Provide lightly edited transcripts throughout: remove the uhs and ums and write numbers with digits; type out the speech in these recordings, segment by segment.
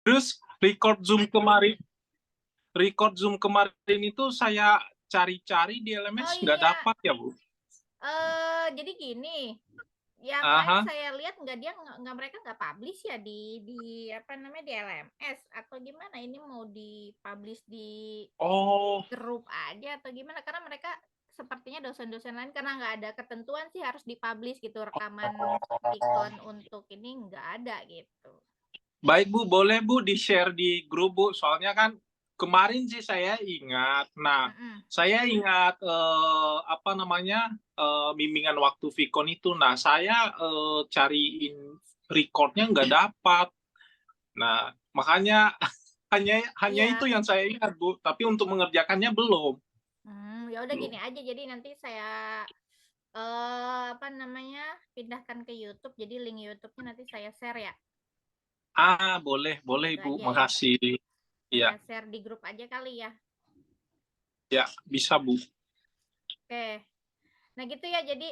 Terus record Zoom kemarin itu saya cari-cari di Oh LMS nggak iya, dapat ya, Bu? jadi gini, yang lain Aha. saya lihat nggak mereka nggak publish ya di apa namanya, di LMS atau gimana? Ini mau di-publish di Oh, grup aja atau gimana? Karena mereka sepertinya dosen-dosen lain karena nggak ada ketentuan sih harus di-publish gitu, rekaman Vicon untuk ini nggak ada gitu. baik Bu, boleh Bu di-share di grup Bu. Soalnya kan kemarin sih saya ingat. Nah, Mhm. saya ingat apa namanya bimbingan waktu Vicon itu. Nah, saya cariin recordnya nggak dapat. Nah, makanya hanya hanya itu Iya. yang saya ingat Bu. Tapi untuk mengerjakannya belum. Ya udah gini aja, jadi nanti saya, apa namanya, pindahkan ke YouTube, jadi link YouTube-nya nanti saya share ya, Ah, boleh, boleh gitu Bu. aja ya. Makasih. Iya, Saya share di grup aja kali ya. ya bisa Bu. Oke. Nah gitu ya, jadi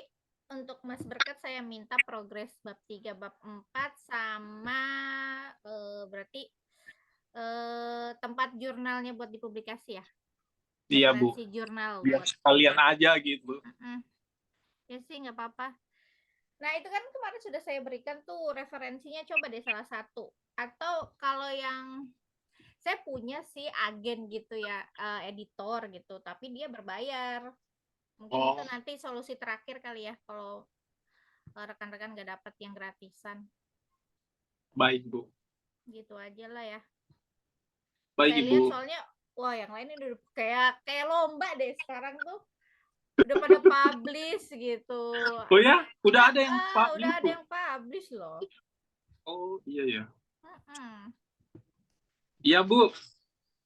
untuk Mas Berkat saya minta progres bab 3 bab 4 sama, berarti, tempat jurnalnya buat dipublikasi ya? Iya Bu. Referensi jurnal Biar buat sekalian aja gitu. mhm, ya sih nggak apa-apa. Nah, itu kan kemarin sudah saya berikan tuh referensinya, coba deh salah satu. Atau kalau yang saya punya sih agen gitu ya, editor gitu, tapi dia berbayar. Mungkin itu Oh, nanti solusi terakhir kali ya kalau, rekan-rekan nggak dapat yang gratisan. baik Bu. Gitu aja lah ya. Baik Saya lihat Ibu. soalnya, wah yang lain ini udah kayak kayak lomba deh sekarang tuh. Udah pada publish gitu. Oh ya, udah ada yang Udah publish ada Bu. yang publish loh. Oh iya ya. Mhm. Iya Bu,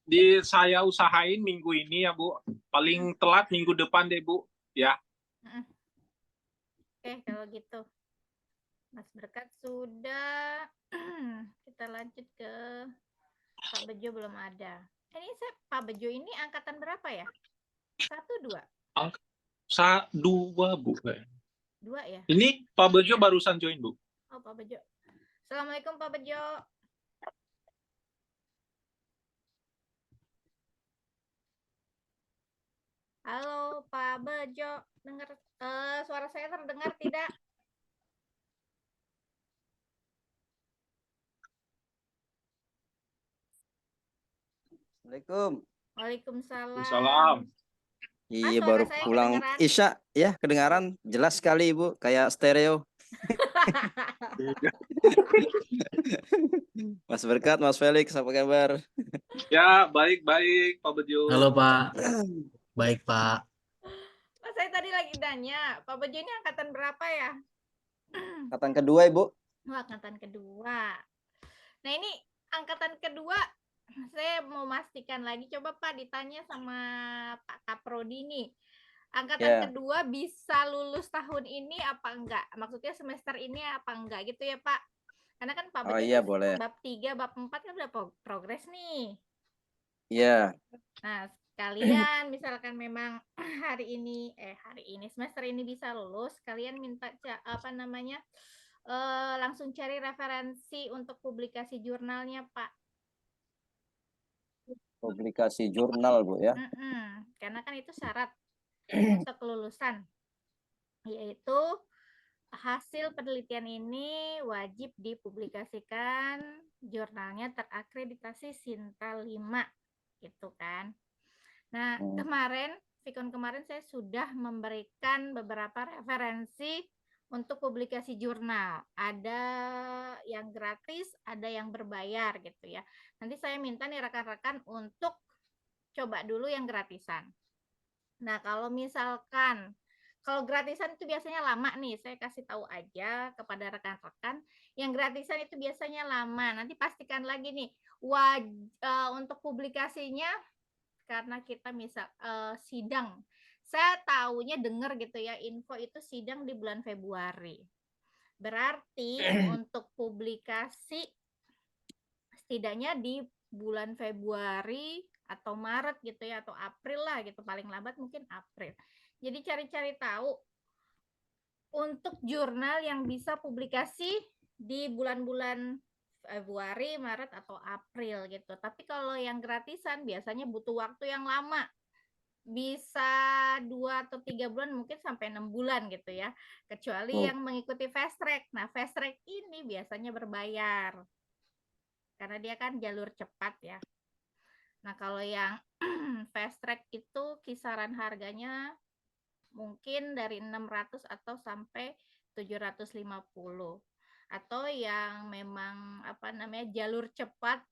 di saya usahain minggu ini ya Bu. Paling Mhm. telat minggu depan deh Bu. Ya. Mhm. Oke, kalau gitu. Mas Berkat sudah. Kita lanjut ke Pak Bejo belum ada. Ini Pak Bejo ini angkatan berapa ya? Satu, dua? Angka dua Bu. Dua ya? Ini Pak Bejo barusan join Bu. Oh, Pak Bejo. Assalamualaikum Pak Bejo. Halo Pak Bejo. Dengar suara saya terdengar tidak? Assalamualaikum. Waalaikumsalam. Salam. Mas, Iya suara baru saya pulang kedengaran? Isya ya kedengaran jelas sekali Ibu kayak stereo. Mas Berkat, Mas Felix apa kabar? Ya, baik-baik Pak Bejo. Halo Pak, baik Pak. Mas, saya tadi lagi nanya, Pak Bejo ini angkatan berapa ya? Angkatan kedua Ibu. Oh, angkatan kedua. Nah, ini angkatan kedua, saya mau pastikan lagi. Coba Pak ditanya sama Pak Kaprodi nih. Angkatan Ya. kedua bisa lulus tahun ini apa enggak? Maksudnya semester ini apa enggak gitu ya Pak? Karena kan Pak Oh Bejo iya nih boleh. bab 3, bab 4 kan udah progres nih. Iya. Nah, kalian misalkan memang hari ini semester ini bisa lulus, kalian minta apa namanya? Langsung cari referensi untuk publikasi jurnalnya, Pak. Publikasi jurnal Bu ya. Karena kan itu syarat untuk kelulusan, yaitu hasil penelitian ini wajib dipublikasikan, jurnalnya terakreditasi Sinta 5, gitu kan. Nah, Vicon kemarin saya sudah memberikan beberapa referensi untuk publikasi jurnal. Ada yang gratis, ada yang berbayar gitu ya. Nanti saya minta nih rekan-rekan untuk coba dulu yang gratisan. Nah, kalau gratisan itu biasanya lama nih, saya kasih tahu aja kepada rekan-rekan, yang gratisan itu biasanya lama. Nanti pastikan lagi nih, untuk publikasinya karena kita misal sidang. Saya taunya dengar gitu ya, info itu sidang di bulan Februari. Berarti untuk publikasi setidaknya di bulan Februari atau Maret gitu ya, atau April lah gitu, paling lambat mungkin April. Jadi cari-cari tahu untuk jurnal yang bisa publikasi di bulan-bulan Februari, Maret, atau April gitu. Tapi kalau yang gratisan biasanya butuh waktu yang lama. Bisa 2 atau 3 bulan, mungkin sampai 6 bulan gitu ya. Kecuali Wow. yang mengikuti fast track. Nah, fast track ini biasanya berbayar. Karena dia kan jalur cepat ya. Nah, kalau yang fast track itu kisaran harganya mungkin dari 600 atau sampai 750. Atau yang memang jalur cepat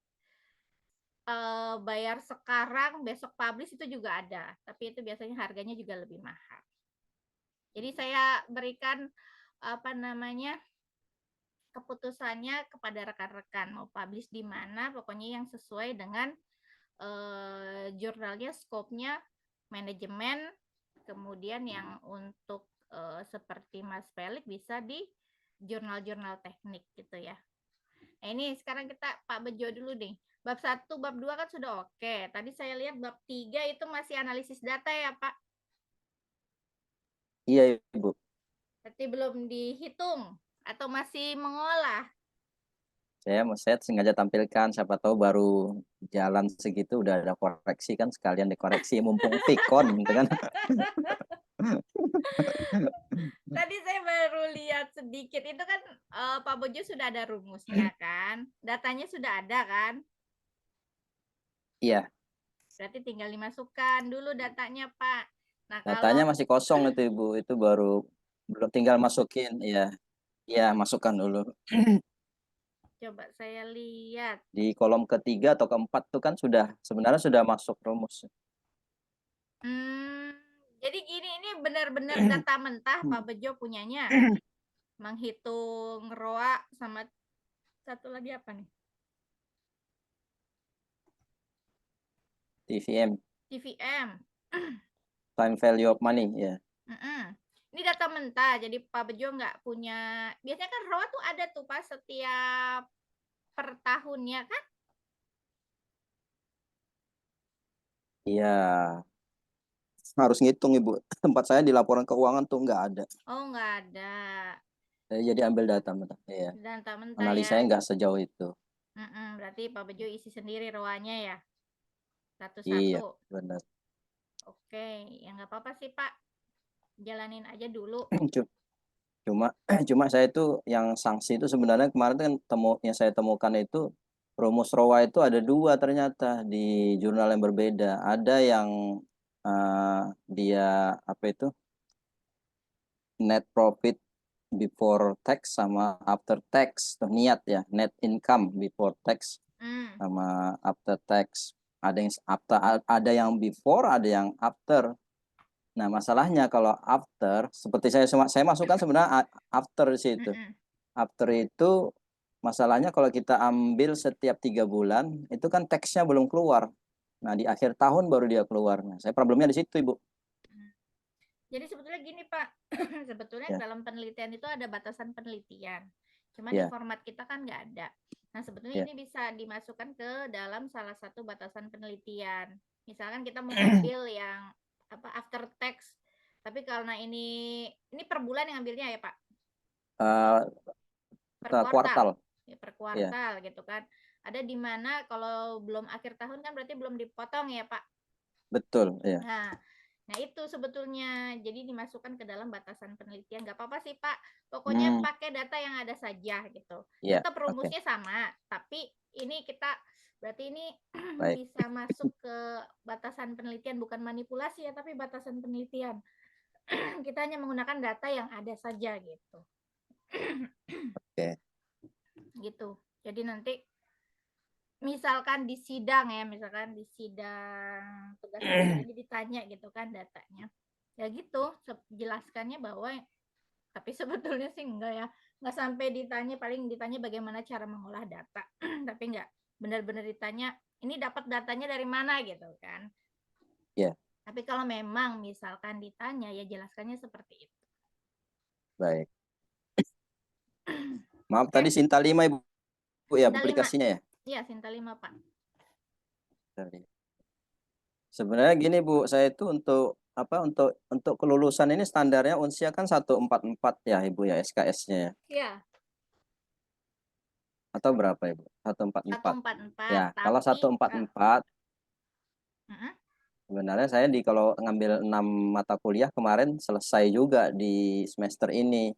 bayar sekarang besok publish itu juga ada, tapi itu biasanya harganya juga lebih mahal. Jadi saya berikan keputusannya kepada rekan-rekan mau publish di mana, pokoknya yang sesuai dengan jurnalnya, skopnya, manajemen, kemudian yang untuk seperti Mas Felix bisa di jurnal-jurnal teknik gitu ya. Nah, ini sekarang kita Pak Bejo dulu nih. Bab 1, bab 2 kan sudah oke. Tadi saya lihat bab 3 itu masih analisis data ya, Pak? Iya, Ibu. Berarti belum dihitung atau masih mengolah? Saya sengaja tampilkan, siapa tahu baru jalan segitu udah ada koreksi kan, sekalian dikoreksi mumpung Vicon gitu kan. Tadi saya baru lihat sedikit. Itu kan Pak Bejo sudah ada rumusnya kan? Datanya sudah ada kan? Iya, Berarti tinggal dimasukkan dulu datanya, Pak. Nah, datanya kalau masih kosong itu Ibu, itu baru belum tinggal masukin, iya. Iya, masukkan dulu. coba saya lihat. Di kolom ketiga atau keempat tuh kan sebenarnya sudah masuk rumus. Jadi gini, ini benar-benar data mentah Pak Bejo punyanya. Menghitung ROA sama satu lagi apa nih? TVM, TVM. time value of money, ya. Ini data mentah, jadi Pak Bejo nggak punya. Biasanya kan ROA tuh ada tuh Pak setiap per tahunnya kan? Iya, harus ngitung Ibu. Tempat saya di laporan keuangan tuh nggak ada. Oh, nggak ada. Saya jadi ambil data mentah. Iya. Data mentah ya. Analisanya nggak sejauh itu. Berarti Pak Bejo isi sendiri ROA-nya ya? Iya, Satu-satu. benar. Oke, ya nggak apa-apa sih Pak. Jalanin aja dulu. Cuma saya itu yang sanksi itu sebenarnya kemarin kan yang saya temukan itu rumus ROA itu ada 2 ternyata di jurnal yang berbeda. Ada yang dia apa itu net profit before tax sama after tax, tuh niat ya, net income before tax sama after tax. Ada yang before, ada yang after. Nah, masalahnya kalau after, seperti saya masukkan sebenarnya after di situ. After itu masalahnya kalau kita ambil setiap 3 bulan, itu kan teksnya belum keluar. Nah, di akhir tahun baru dia keluar. Nah, saya problemnya di situ, Ibu. Jadi sebetulnya gini Pak, sebetulnya dalam penelitian itu ada batasan penelitian. Cuman di format kita kan nggak ada. Nah, sebetulnya ini bisa dimasukkan ke dalam salah satu batasan penelitian. Misalkan kita mau ambil yang after tax, tapi karena ini per bulan yang ambilnya ya Pak? Per kuartal. Ya, per kuartal gitu kan. Ada di mana kalau belum akhir tahun kan berarti belum dipotong ya Pak? Betul, ya. Nah itu sebetulnya jadi dimasukkan ke dalam batasan penelitian. Nggak apa-apa sih Pak, pokoknya pakai data yang ada saja gitu. Tetap rumusnya sama, tapi ini kita berarti ini bisa masuk ke batasan penelitian, bukan manipulasi ya, tapi batasan penelitian. Kita hanya menggunakan data yang ada saja gitu. Gitu. Jadi nanti misalkan di sidang tugas ini ditanya gitu kan datanya, ya gitu jelaskannya bahwa, tapi sebetulnya sih enggak ya, nggak sampai ditanya, paling ditanya bagaimana cara mengolah data tapi nggak benar-benar ditanya ini dapat datanya dari mana gitu kan. Tapi kalau memang misalkan ditanya ya jelaskannya seperti itu. Baik. Maaf, tadi Sinta 5 Ibu ya, aplikasinya ya? Iya, Sinta 5 Pak. Sebenarnya gini Bu, saya itu untuk kelulusan ini standarnya Unsia kan 144 ya Ibu ya, SKS-nya ya. Iya. atau berapa ya, Bu? 144. 144. Ya, kalau Tapi 144 mm-mm. sebenarnya saya kalau ngambil 6 mata kuliah kemarin selesai juga di semester ini.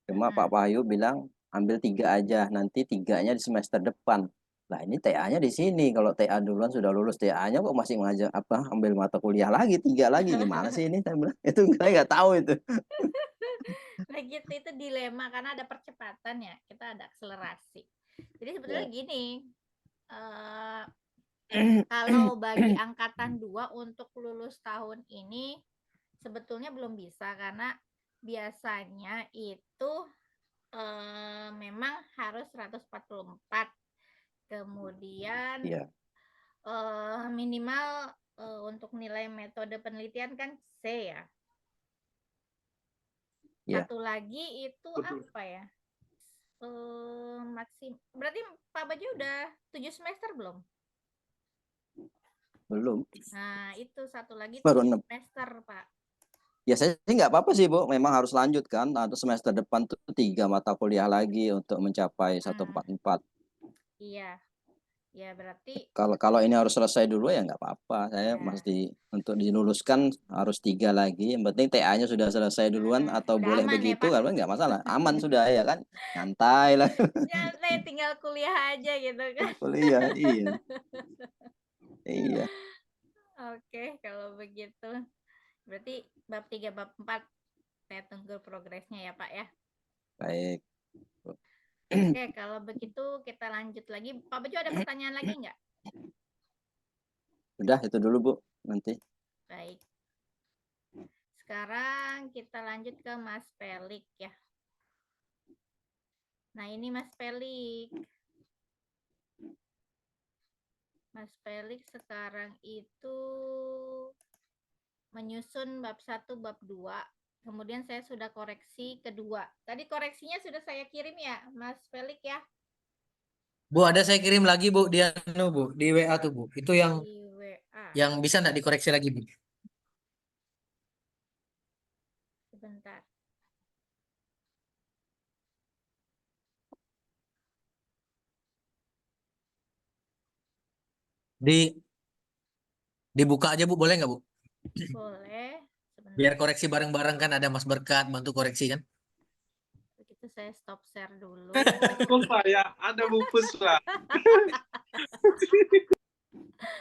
Cuma Pak Wahyu bilang ambil 3 aja, nanti 3-nya di semester depan. Nah ini TA-nya di sini. Kalau TA duluan sudah lulus, TA-nya kok masih ngajak ambil mata kuliah lagi 3 lagi, gimana sih ini? Saya bilang itu saya nggak tahu itu. Nah gitu, itu dilema karena ada percepatan ya, kita ada akselerasi. Jadi sebetulnya gini, kalau bagi angkatan 2 untuk lulus tahun ini sebetulnya belum bisa, karena biasanya itu memang harus 144. Kemudian Iya. minimal untuk nilai metode penelitian kan C ya. Iya. Satu lagi itu Betul. apa ya? Berarti Pak Bajo udah 7 semester belum? Belum. Nah, itu satu lagi Baru 7 6. semester, Pak. Ya saya sih nggak apa-apa sih Bu, memang harus lanjut kan. Atau semester depan tuh 3 mata kuliah lagi untuk mencapai 144. Iya. Ya berarti Kalau ini harus selesai dulu ya nggak apa-apa. Saya ya. mesti untuk diluluskan harus 3 lagi. Yang penting TA-nya sudah selesai duluan atau Udah boleh aman ya, begitu Pak. kan nggak masalah. Aman sudah ya kan. Nyantai lah Nyantai tinggal kuliah aja gitu kan. kuliah. Iya. Iya. Oke, kalau begitu. Berarti bab 3, bab 4 saya tunggu progresnya ya, Pak ya. Baik. Oke, kalau begitu kita lanjut lagi. Pak Bejo ada pertanyaan lagi nggak? Udah itu dulu Bu. Nanti. Baik. Sekarang kita lanjut ke Mas Pelik ya. Nah, ini Mas Pelik. Mas Pelik sekarang itu menyusun bab 1, bab 2. Kemudian saya sudah koreksi kedua. Tadi koreksinya sudah saya kirim ya, Mas Pelik ya? Bu, ada saya kirim lagi Bu di Bu, di WA tuh Bu. Itu Di WA. yang bisa nggak dikoreksi lagi Bu? Sebentar. Dibuka aja Bu, boleh nggak Bu? Boleh. Sebentar. Biar koreksi bareng-bareng kan, ada Mas Berkat bantu koreksi kan. Begitu saya stop share dulu. Puspa ya, ada Bu Puspa.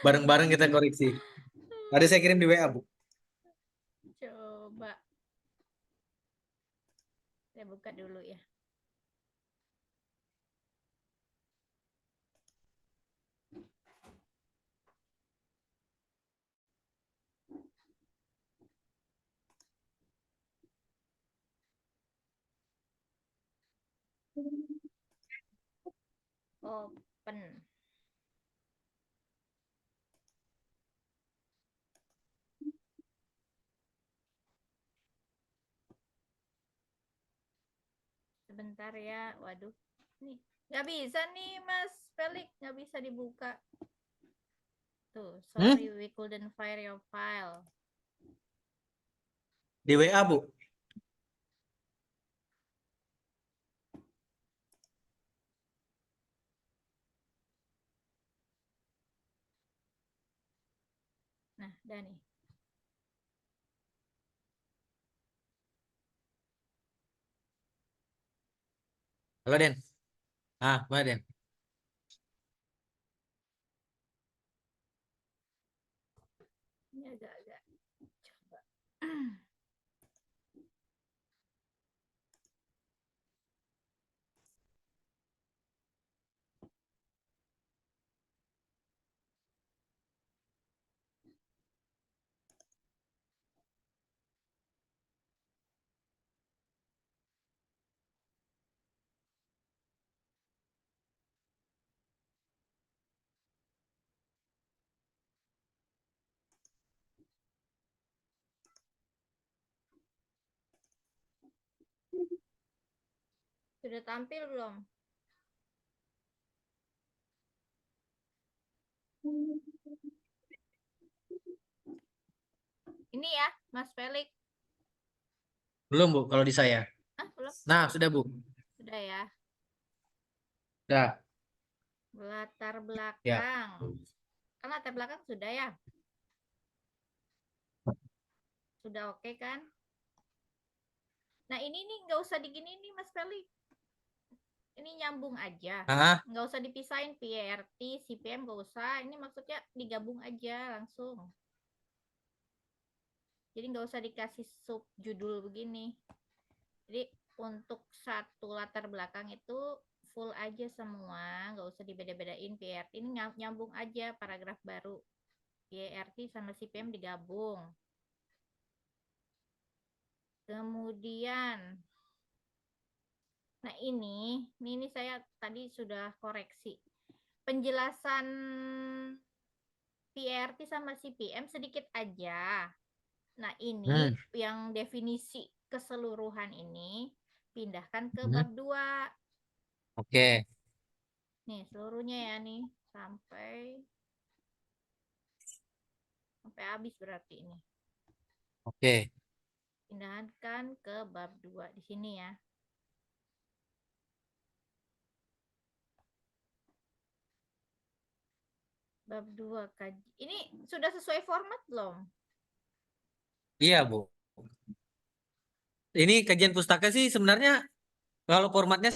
Bareng-bareng kita koreksi. Ada saya kirim di WA Bu. Coba. Saya buka dulu ya. Open. Sebentar ya. Waduh. Nih, nggak bisa nih Mas Pelik, nggak bisa dibuka. Tuh, sorry we couldn't find your file. Di WA Bu. Nah, udah nih. Halo Den. Mana Den? Ini agak-agak. Coba. Sudah tampil belum? Ini ya, Mas Pelik. Belum Bu, kalau di saya. Belum? Nah, sudah Bu. Sudah ya. Sudah. Latar Ya. belakang. Kan latar belakang sudah ya? Sudah oke kan? Nah ini nih nggak usah digini nih Mas Felix. Ini nyambung aja. Ah, Nggak usah dipisahin PRT, CPM nggak usah. Ini maksudnya digabung aja langsung. Jadi nggak usah dikasih sub judul begini. Jadi untuk satu latar belakang itu full aja semua, nggak usah dibeda-bedain PRT. Ini nyambung aja paragraf baru. PRT sama CPM digabung. Kemudian, nah ini saya tadi sudah koreksi. Penjelasan PRT sama CPM sedikit aja. Nah ini yang definisi keseluruhan ini pindahkan ke bab 2. Oke. Nih seluruhnya ya nih sampai habis berarti ini. Oke. Pindahkan ke bab 2 di sini ya. Bab 2 kaji. Ini sudah sesuai format belum? Iya, Bu. Ini kajian pustaka sih sebenarnya kalau formatnya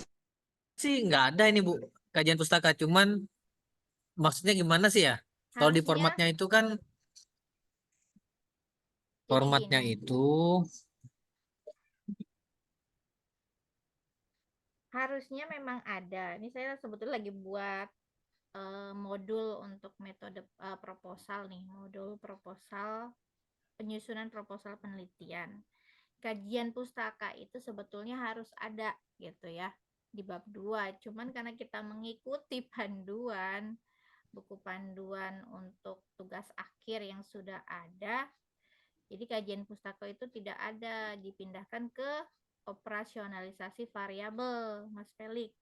sih nggak ada ini, Bu. Kajian pustaka cuman maksudnya gimana sih ya? Kalau di Harusnya formatnya itu kan jadi formatnya gini. itu Harusnya memang ada. Ini saya sebetulnya lagi buat modul untuk metode proposal nih, modul proposal penyusunan proposal penelitian. Kajian pustaka itu sebetulnya harus ada gitu ya di bab 2. Cuman karena kita mengikuti panduan buku panduan untuk tugas akhir yang sudah ada, jadi kajian pustaka itu tidak ada, dipindahkan ke operasionalisasi variabel, Mas Felix.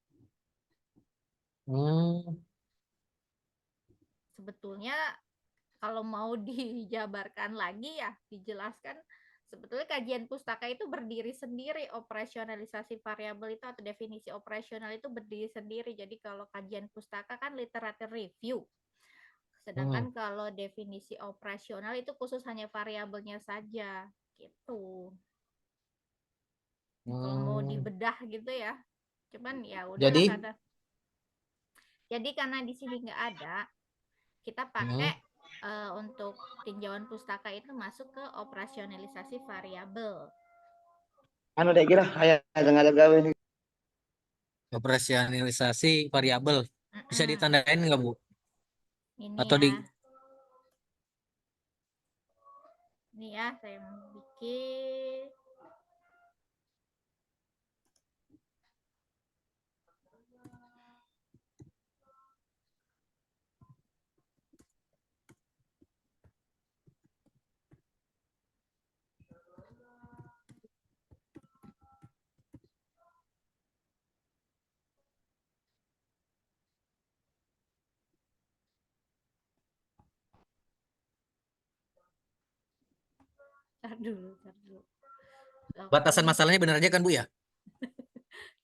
Sebetulnya kalau mau dijabarkan lagi ya, dijelaskan sebetulnya kajian pustaka itu berdiri sendiri, operasionalisasi variabel itu atau definisi operasional itu berdiri sendiri. Jadi kalau kajian pustaka kan literatur review. Sedangkan kalau definisi operasional itu khusus hanya variabelnya saja, gitu. Kalau mau dibedah gitu ya. Cuman ya udahlah jadi karena. Jadi karena di sini nggak ada, kita pakai untuk tinjauan pustaka itu masuk ke operasionalisasi variabel. Anu dek kira kayak ada gawe nih. operasionalisasi variabel bisa ditandain nggak, Bu? Ini Atau ya. di Ini ya, saya bikin. Tar dulu. batasan masalahnya benar aja kan, Bu ya?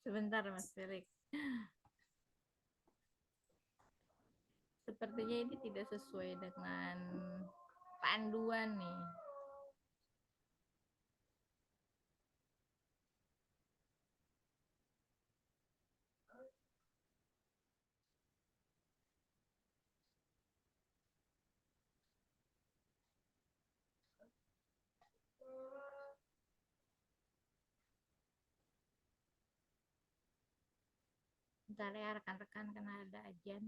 Sebentar Mas Felix. Sepertinya ini tidak sesuai dengan panduan nih. Bentar ya rekan-rekan karena ada ajan.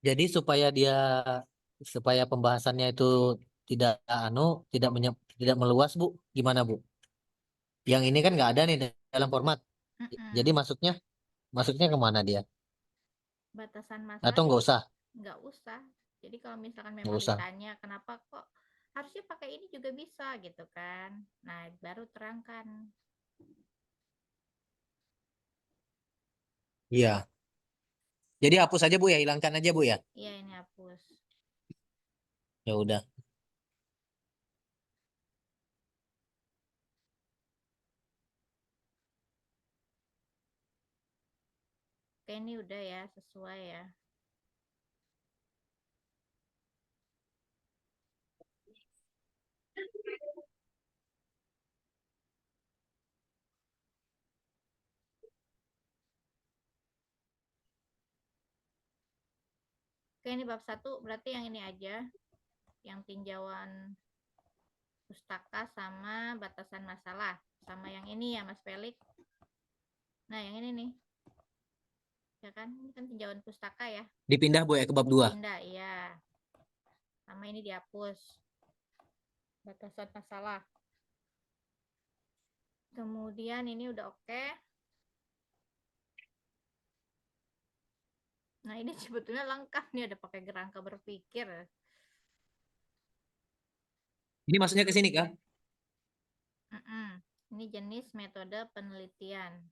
Jadi supaya pembahasannya itu tidak tidak meluas, Bu. Gimana, Bu? Yang ini kan nggak ada nih dalam format. Jadi masuknya kemana dia? Batasan Atau masalah nggak usah? nggak usah. Jadi kalau misalkan Nggak memang usah. ditanya kenapa kok harusnya pakai ini juga bisa gitu kan. Nah, baru terangkan. Iya. Jadi hapus aja Bu ya, hilangkan aja Bu ya. Iya, ini hapus. Ya udah. Oke, ini udah ya, sesuai ya. Oke, ini bab 1 berarti yang ini aja. Yang tinjauan pustaka sama batasan masalah. Sama yang ini ya, Mas Felix. Nah, yang ini nih. Ya kan? Ini kan tinjauan pustaka ya. Dipindah Bu ya ke bab 2. Pindah, iya. Sama ini dihapus. Batasan masalah. Kemudian ini udah oke. Nah, ini sebetulnya lengkap nih, ada pakai kerangka berpikir. Ini maksudnya ke sini kah? Ini jenis metode penelitian.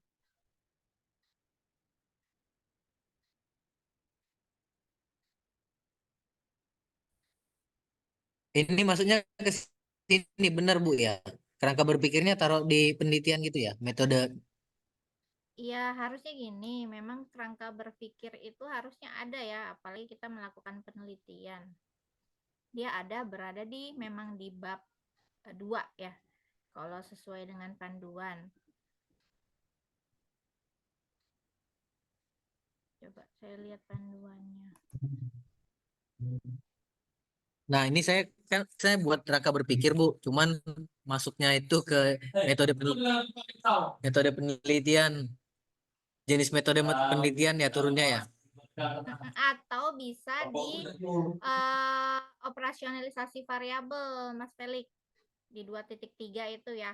Ini maksudnya ke sini benar Bu ya. Kerangka berpikirnya taruh di penelitian gitu ya, metode. Iya, harusnya gini, memang kerangka berpikir itu harusnya ada ya, apalagi kita melakukan penelitian. Dia ada berada di memang di bab 2 ya, kalau sesuai dengan panduan. Coba saya lihat panduannya. Nah, ini saya buat kerangka berpikir Bu, cuman masuknya itu ke metode penelitian. Jenis metode penelitian ya turunnya ya. Atau bisa di operasionalisasi variabel, Mas Felix, di 2.3 itu ya.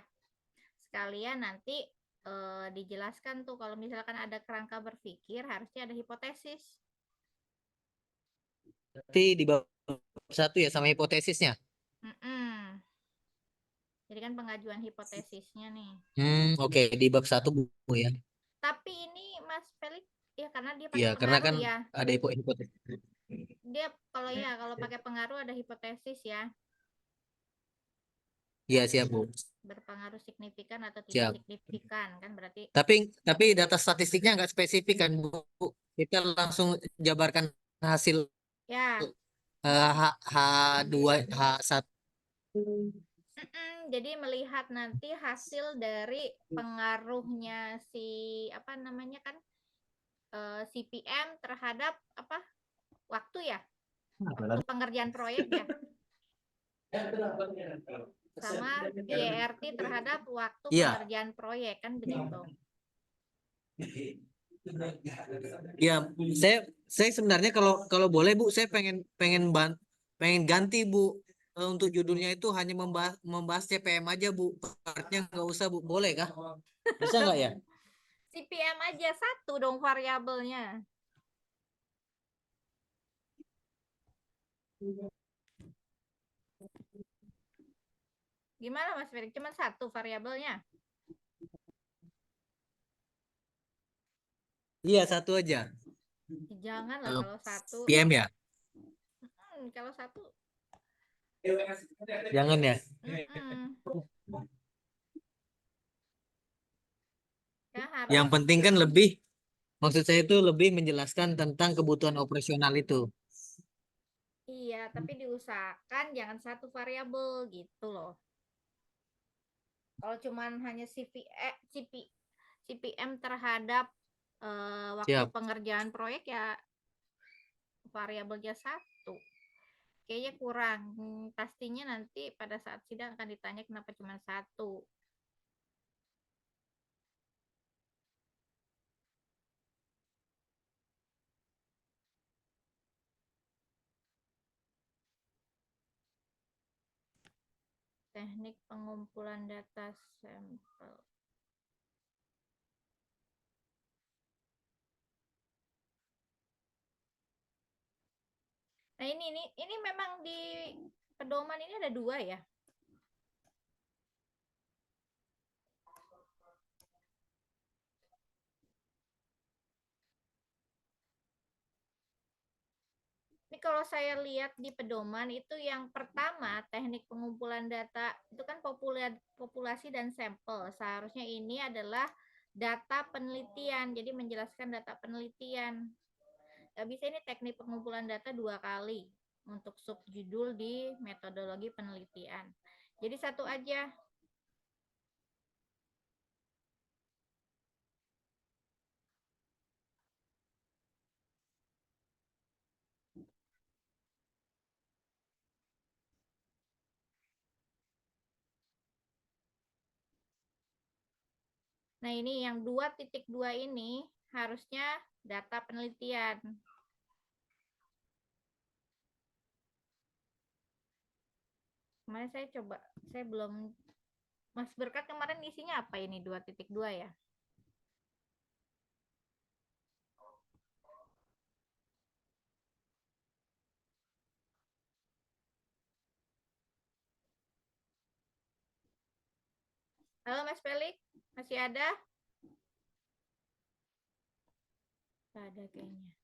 Sekalian nanti dijelaskan tuh kalau misalkan ada kerangka berpikir harusnya ada hipotesis. Berarti di bab 1 ya sama hipotesisnya. Jadi kan pengajuan hipotesisnya nih. Oke, di bab 1 Bu ya. Tapi ini Mas Felix ya karena dia Iya, pakai karena pengaruh kan ya. ada hipotesis. Dia kalau pakai pengaruh ada hipotesis ya. Iya, siap Bu. Berpengaruh signifikan atau tidak Siap. signifikan kan berarti. Tapi data statistiknya nggak spesifik kan Bu. Kita langsung jabarkan hasil Ya. H2 H1. Jadi melihat nanti hasil dari pengaruhnya si apa namanya kan CPM terhadap apa waktu ya, waktu pengerjaan proyek ya, sama PERT terhadap waktu Iya. pengerjaan proyek kan begitu. Ya, saya sebenarnya kalau boleh Bu, saya pengen ganti Bu. Untuk judulnya itu hanya membahas CPM aja Bu. Partnya nggak usah Bu, boleh kah? Bisa nggak ya? CPM aja satu dong variabelnya. Gimana Mas Ferry? Cuma satu variabelnya? Iya, satu aja. Jangan lah kalau satu. PM ya? Kalau satu. Jangan ya. Ya, harus. Yang penting kan maksud saya itu lebih menjelaskan tentang kebutuhan operasional itu. Iya, tapi diusahakan jangan satu variabel gitu loh. Kalau cuman hanya CPM terhadap waktu Siap. pengerjaan proyek ya variabelnya satu. Kayaknya kurang. Pastinya nanti pada saat sidang akan ditanya kenapa cuma satu. Teknik pengumpulan data sampel. Nah, ini memang di pedoman ini ada 2 ya. Ini kalau saya lihat di pedoman itu yang pertama, teknik pengumpulan data itu kan populasi dan sampel. Seharusnya ini adalah data penelitian, jadi menjelaskan data penelitian. Nggak bisa ini teknik pengumpulan data 2 kali untuk subjudul di metodologi penelitian. Jadi satu aja. Nah, ini yang 2.2 ini harusnya data penelitian. Kemarin saya belum, Mas Berkat kemarin isinya apa ini 2.2 ya? Halo Mas Pelik, masih ada? Nggak ada kayaknya.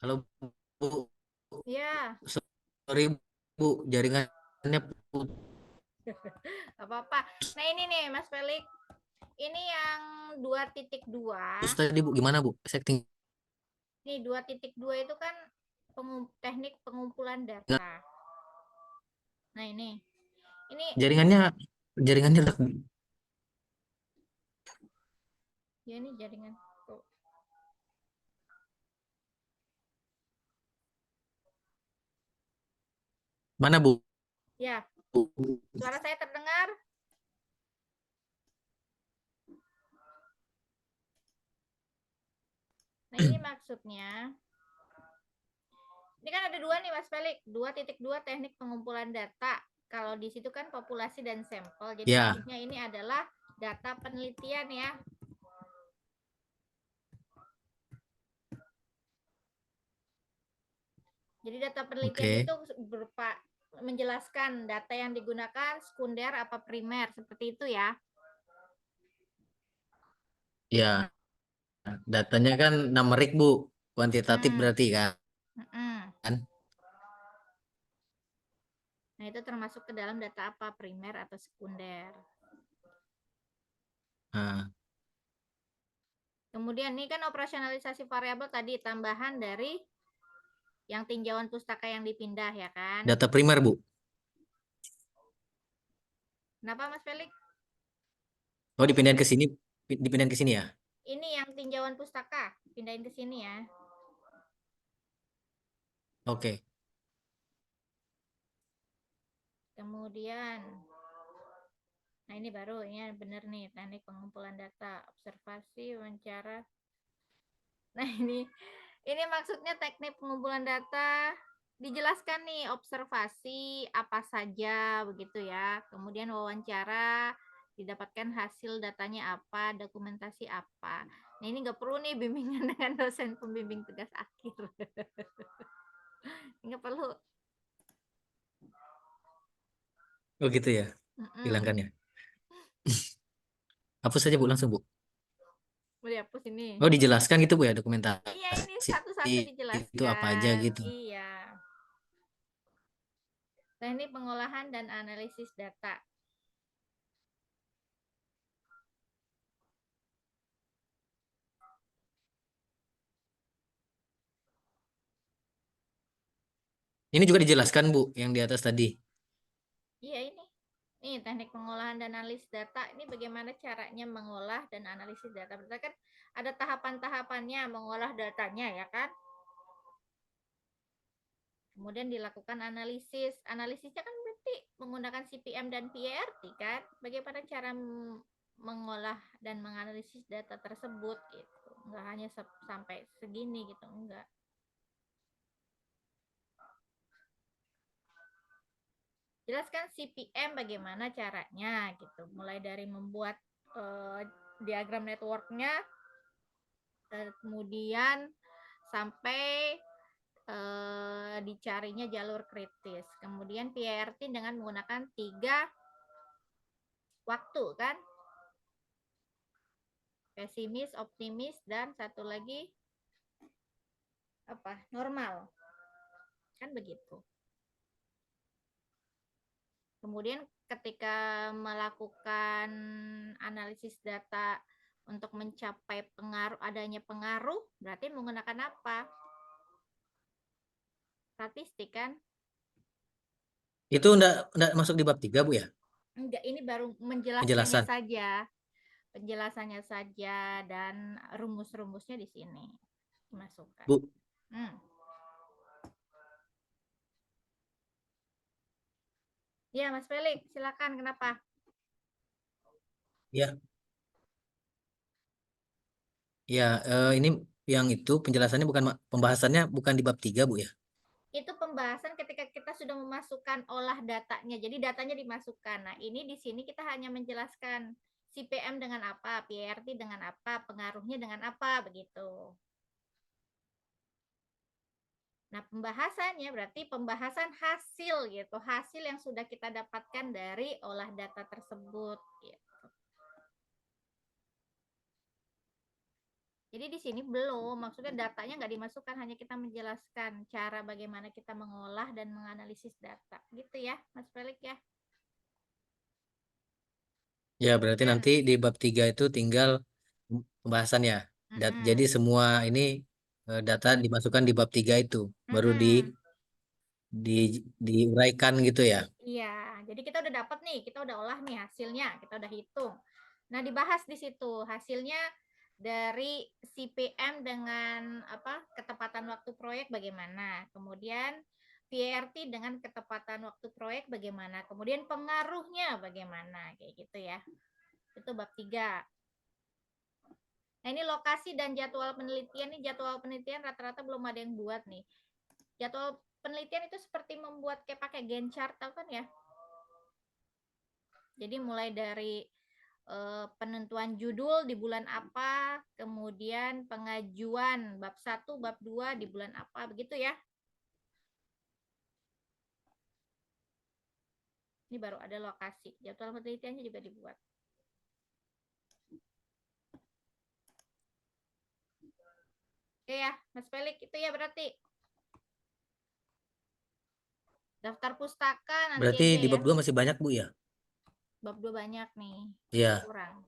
Halo Bu, Ya, sorry Bu, jaringannya putus apa-apa. Nah, ini nih Mas Pelik. Ini yang 2.2. tadi Bu, gimana Bu? Setting Nih 2.2 itu kan teknik pengumpulan data. Nah, ini jaringannya ya ini jaringan. Tuh. mana Bu? Ya, suara saya terdengar? Nah, ini maksudnya. Ini kan ada 2 nih Mas Felix, 2.2 teknik pengumpulan data. Kalau di situ kan populasi dan sampel. Jadi Ya, maksudnya ini adalah data penelitian ya. Jadi data penelitian oke. itu berupa menjelaskan data yang digunakan sekunder apa primer, seperti itu ya. Ya, datanya kan numerik Bu, kuantitatif berarti kan. Nah, itu termasuk ke dalam data apa? Primer atau sekunder. Nah, Kemudian ini kan operasionalisasi variabel tadi tambahan dari yang tinjauan pustaka yang dipindah ya kan? data primer Bu. Kenapa Mas Felix? Oh, dipindahin ke sini ya. Ini yang tinjauan pustaka, pindahin ke sini ya. Oke. Kemudian, nah ini baru, ini benar nih, teknik pengumpulan data, observasi, wawancara. Nah ini maksudnya teknik pengumpulan data, dijelaskan nih observasi apa saja begitu ya. Kemudian wawancara, didapatkan hasil datanya apa, dokumentasi apa. Nah ini nggak perlu nih bimbingan dengan dosen pembimbing tugas akhir. Nggak perlu. Oh gitu ya. Hilangkan ya. Hapus saja Bu, langsung Bu. Mau dihapus ini. Oh, dijelaskan gitu Bu ya, Iya, ini dokumentasi satu-satu itu apa aja dijelaskan. gitu. Iya. Teknik pengolahan dan analisis data. Ini juga dijelaskan Bu, yang di atas tadi. Iya ini. Nih, teknik pengolahan dan analisis data. Ini bagaimana caranya mengolah dan analisis data. Berarti kan ada tahapan-tahapannya mengolah datanya ya kan? Kemudian dilakukan analisis. Analisisnya kan berarti menggunakan CPM dan PERT kan. Bagaimana cara mengolah dan menganalisis data tersebut gitu. Enggak hanya sampai segini gitu, enggak. Jelaskan CPM bagaimana caranya gitu. Mulai dari membuat diagram networknya, kemudian sampai dicarinya jalur kritis. Kemudian PERT dengan menggunakan 3 waktu kan. Pesimis, optimis, dan satu lagi apa? Normal. Kan begitu. Kemudian ketika melakukan analisis data untuk mencapai adanya pengaruh, berarti menggunakan apa? Statistik kan? Itu enggak masuk di bab 3, Bu ya? Enggak, ini baru menjelaskannya saja. Penjelasannya saja dan rumus-rumusnya di sini dimasukkan. Bu. Ya, Mas Felix, silakan. Kenapa? Ya. Ya, ini yang itu penjelasannya pembahasannya bukan di bab 3, Bu ya? Itu pembahasan ketika kita sudah memasukkan olah datanya. Jadi datanya dimasukkan. Nah, ini di sini kita hanya menjelaskan CPM dengan apa, PERT dengan apa, pengaruhnya dengan apa, begitu. Nah, pembahasannya berarti pembahasan hasil gitu, hasil yang sudah kita dapatkan dari olah data tersebut gitu. Jadi di sini belum, maksudnya datanya nggak dimasukkan, hanya kita menjelaskan cara bagaimana kita mengolah dan menganalisis data. Gitu ya, Mas Felix ya. Ya, berarti nanti di bab 3 itu tinggal pembahasannya. Jadi semua ini data dimasukkan di bab 3 itu, baru diuraikan gitu ya. Iya, jadi kita udah dapat nih, kita udah olah nih hasilnya, kita udah hitung. Nah, dibahas di situ hasilnya dari CPM dengan apa? Ketepatan waktu proyek bagaimana. Kemudian PERT dengan ketepatan waktu proyek bagaimana. Kemudian pengaruhnya bagaimana, kayak gitu ya. Itu bab 3. Nah, ini lokasi dan jadwal penelitian. Nih jadwal penelitian rata-rata belum ada yang buat nih. Jadwal penelitian itu seperti membuat kayak pakai Gantt chart, tahu kan ya? Jadi mulai dari penentuan judul di bulan apa, kemudian pengajuan bab 1, bab 2 di bulan apa, begitu ya. Ini baru ada lokasi. Jadwal penelitiannya juga dibuat. Oke ya, Mas Felix, itu ya berarti. Daftar pustaka nanti Berarti aja di ya. bab 2 masih banyak, Bu ya? Bab 2 banyak nih. Iya. Kurang.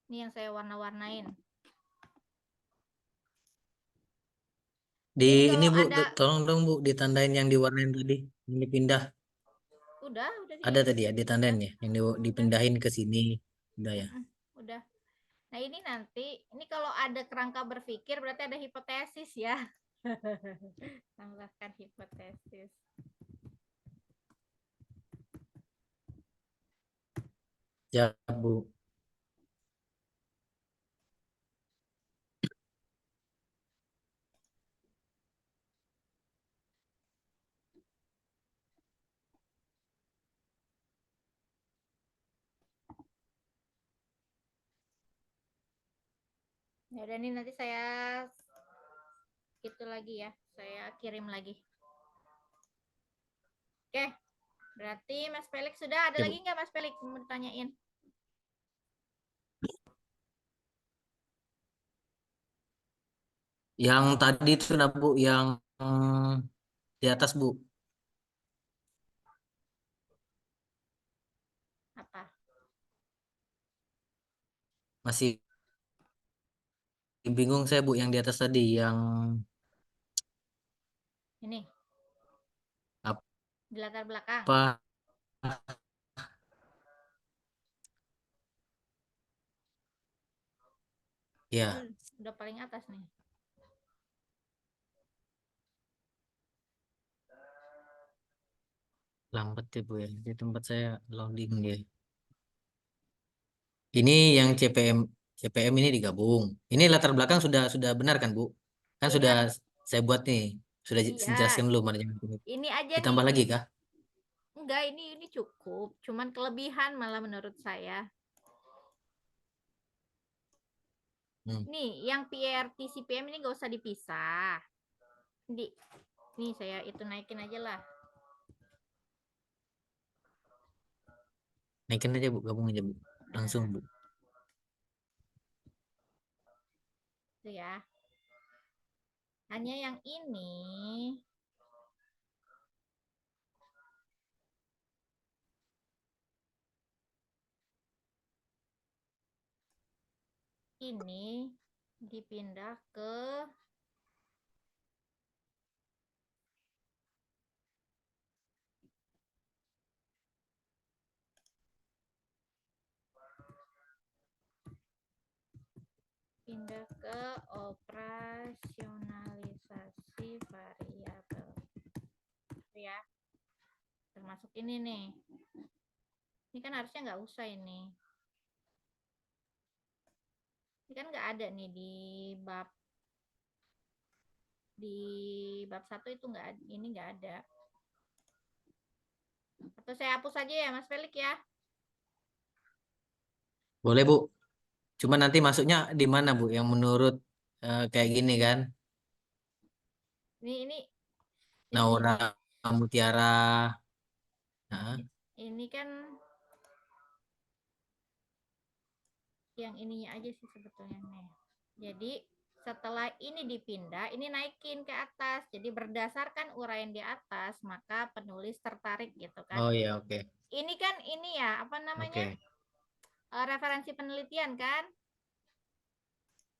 Ini yang saya warna-warnain. Ini Bu, tolong dong Bu, ditandain yang diwarnain tadi. Ini pindah. Udah Ada tadi ya, ditandain ya, yang dipindahin ke sini. Udah ya. Udah. Nah, ini nanti, ini kalau ada kerangka berpikir berarti ada hipotesis ya. Tambahkan hipotesis. Ya, Bu. Ya, dan ini nanti saya itu lagi ya, saya kirim lagi. Oke, berarti Mas Felix sudah ada Ya, lagi nggak Mas Felix mau ditanyain? Yang tadi itu nah Bu, yang di atas Bu. Apa? Masih bingung saya Bu, yang di atas tadi, yang Ini. apa? Di latar belakang. Ya. Udah paling atas nih. lambat ya Bu ya. Di tempat saya loading dia. Ini yang CPM ini digabung. Ini latar belakang sudah benar kan Bu? Kan sudah Benar. saya buat nih. Sudah Iya. jelaskan belum manajemen? Ini aja Ditambah nih. lagi kah? Enggak, ini cukup. Cuman kelebihan malah menurut saya. Nih, yang PRT CPM ini nggak usah dipisah. Nih saya itu naikin aja lah. Naikin aja Bu, gabung aja Bu. Langsung Bu. Itu ya. Hanya yang ini dipindah ke operasionalisasi variabel. Itu ya. Termasuk ini nih. Ini kan harusnya nggak usah ini. Ini kan nggak ada nih di bab 1 itu nggak, ini nggak ada. Atau saya hapus aja ya Mas Felix ya? Boleh Bu. Cuma nanti masuknya di mana Bu? Yang menurut kayak gini kan? Ini Naura Mutiara. Nah, ini kan yang ininya aja sih sebetulnya nih. Jadi setelah ini dipindah, ini naikin ke atas. Jadi berdasarkan uraian di atas, maka penulis tertarik gitu kan. oh iya, oke. Ini kan ini ya, apa namanya? Oke. Referensi penelitian kan?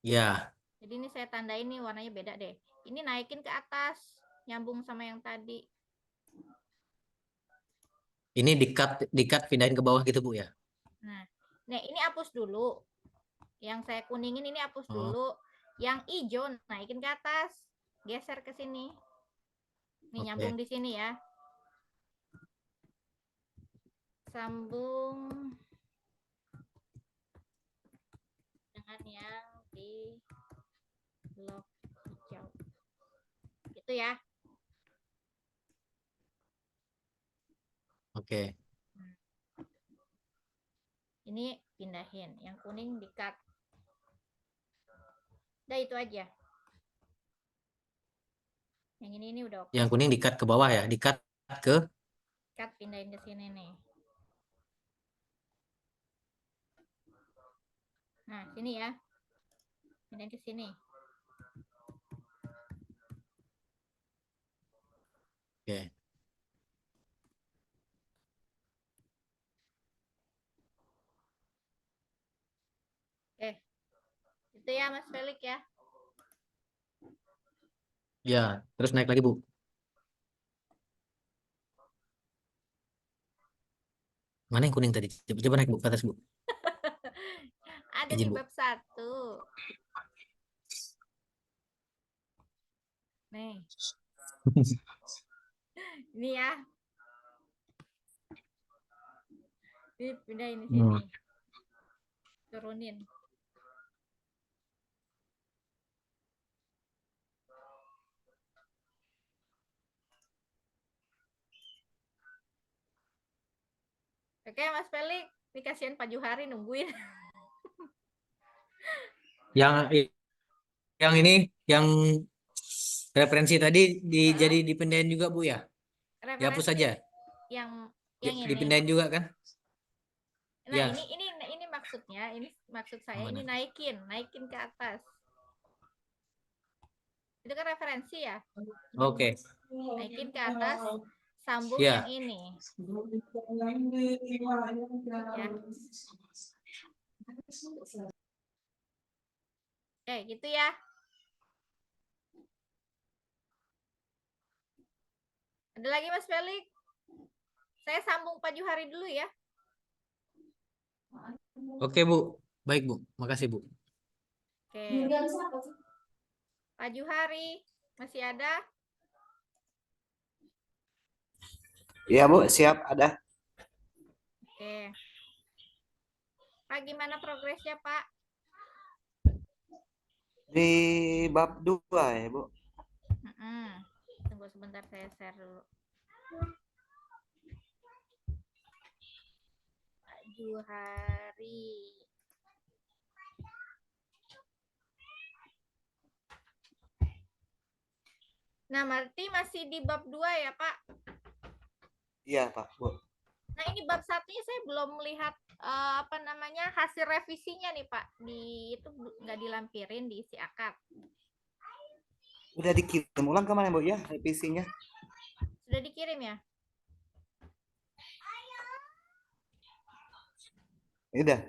Ya, Jadi ini saya tandai ini warnanya beda deh. Ini naikin ke atas, nyambung sama yang tadi. ini dikat pindahin ke bawah gitu Bu ya. Nah, ini hapus dulu. Yang saya kuningin ini hapus Oh. dulu. Yang hijau naikin ke atas, geser ke sini. Ini nyambung di sini ya. Sambung dengan yang di blok hijau. Gitu ya. Oke. Ini pindahin, yang kuning di-cut. Udah itu aja. Yang ini udah oke. Yang kuning dikat ke bawah ya, dikat ke? Cut, pindahin ke sini nih. Nah, sini ya. Pindahin ke sini. Oke. Oke. Itu ya Mas Felix ya. Ya, terus naik lagi Bu. Mana yang kuning tadi? Coba naik Bu ke atas Bu. Ada Izin, di Bu. bab 1. Nih. Ini ya. Ini pindahin di sini. Turunin. Oke, Mas Felix, ini kasihan Pak Juhari nungguin. Yang ini, yang referensi tadi jadi dipindahin juga Bu ya? Dihapus saja. Yang ini. Dipindahin juga kan? Nah, ya. ini maksudnya, ini maksud saya ini naikin ke atas. Itu kan referensi ya? Oke. Naikin ke atas, sambung Ya. yang ini. Ya. Oke, gitu ya. Ada lagi Mas Felix? Saya sambung Pak Juhari dulu ya. Oke Bu, baik Bu, makasih Bu. Oke. Pak Juhari, masih ada? Iya Bu, siap ada. Oke. Pak, gimana progresnya, Pak? Di bab 2 ya Bu. Tunggu sebentar, saya share dulu. Pak Juhari. Nah, berarti masih di bab 2 ya, Pak? Iya Pak Bu. Nah, ini bab satunya saya belum melihat hasil revisinya nih, Pak. Itu nggak dilampirin, diisi akad. Udah dikirim ulang kemana Bu ya revisinya? Sudah dikirim ya? Ya udah.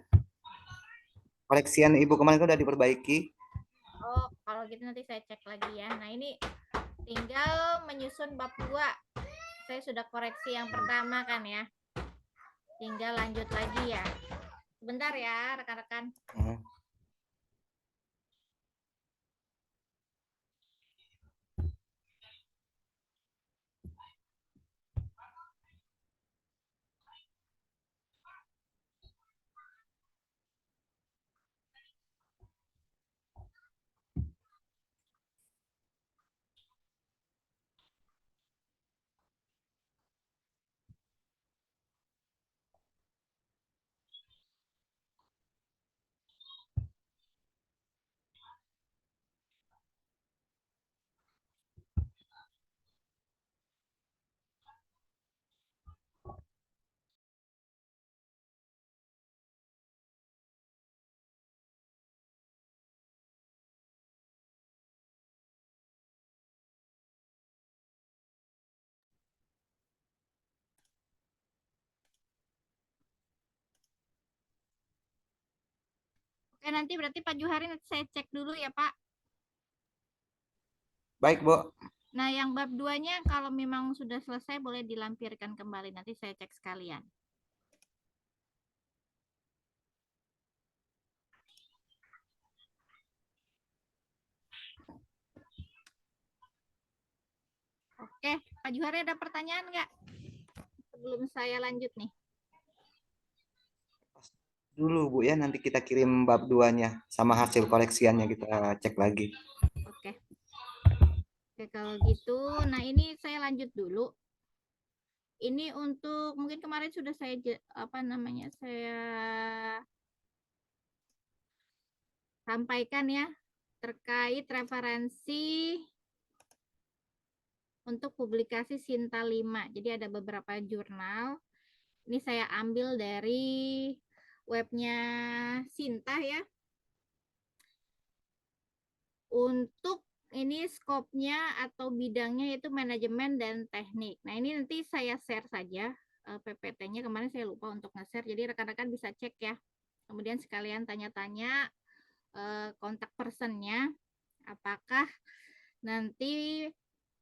Koleksian Ibu kemarin kan udah diperbaiki. Oh, kalau gitu nanti saya cek lagi ya. Nah, ini tinggal menyusun bab 2. Saya sudah koreksi yang pertama kan ya. Tinggal lanjut lagi ya. Bentar ya, rekan-rekan. Oke, nanti berarti Pak Juhari nanti saya cek dulu ya, Pak. Baik Bu. Nah, yang bab 2-nya kalau memang sudah selesai boleh dilampirkan kembali. Nanti saya cek sekalian. Oke, Pak Juhari ada pertanyaan nggak? Sebelum saya lanjut nih. Dulu Bu ya, nanti kita kirim bab 2-nya sama hasil koleksiannya kita cek lagi. Oke. Oke, kalau gitu, nah ini saya lanjut dulu. Ini untuk mungkin kemarin sudah saya saya sampaikan ya terkait referensi untuk publikasi Sinta 5. Jadi ada beberapa jurnal. Ini saya ambil dari webnya Sinta ya. Untuk ini skopnya atau bidangnya itu manajemen dan teknik. Nah, ini nanti saya share saja PPT-nya. Kemarin saya lupa untuk nge-share, jadi rekan-rekan bisa cek ya. Kemudian sekalian tanya-tanya kontak personnya, apakah nanti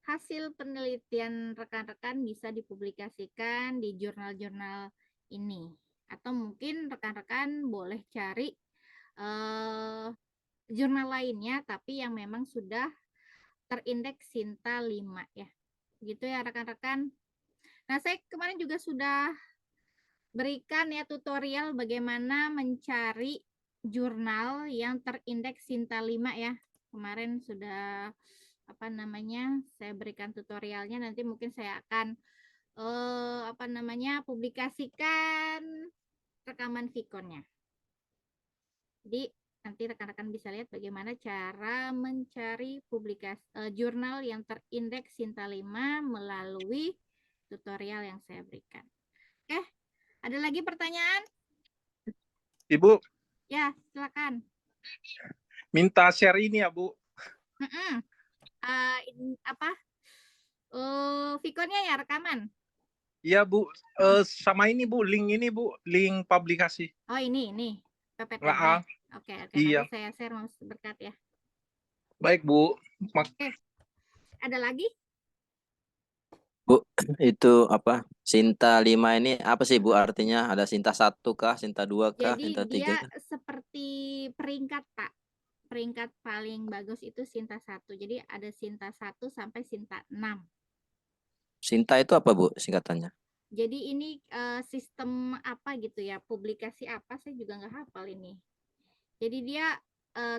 hasil penelitian rekan-rekan bisa dipublikasikan di jurnal-jurnal ini. Atau mungkin rekan-rekan boleh cari jurnal lainnya, tapi yang memang sudah terindeks Sinta 5 ya. Gitu ya rekan-rekan. Nah, saya kemarin juga sudah berikan ya tutorial bagaimana mencari jurnal yang terindeks Sinta 5 ya. Kemarin sudah saya berikan tutorialnya, nanti mungkin saya akan publikasikan rekaman Vikonnya. Jadi nanti rekan-rekan bisa lihat bagaimana cara mencari publikasi jurnal yang terindeks Sinta 5 melalui tutorial yang saya berikan. Oke, ada lagi pertanyaan? Ibu. Ya, silakan. Minta share ini ya, Bu. Vikonnya ya, rekaman? Iya, Bu. Sama ini, Bu. Link ini, Bu. Link publikasi. Oh, ini. PPT. Oke. Iya. Nanti saya share Mas Berkat ya. Baik, Bu. Oke. Ada lagi? Bu, itu apa? Sinta 5 ini apa sih Bu artinya? Ada Sinta 1 kah, Sinta 2 kah, Jadi Sinta 3 dia kah? seperti peringkat, Pak. Peringkat paling bagus itu Sinta 1. Jadi ada Sinta 1 sampai Sinta 6. Sinta itu apa Bu singkatannya? Jadi ini sistem apa gitu ya, publikasi apa saya juga nggak hafal ini. Jadi dia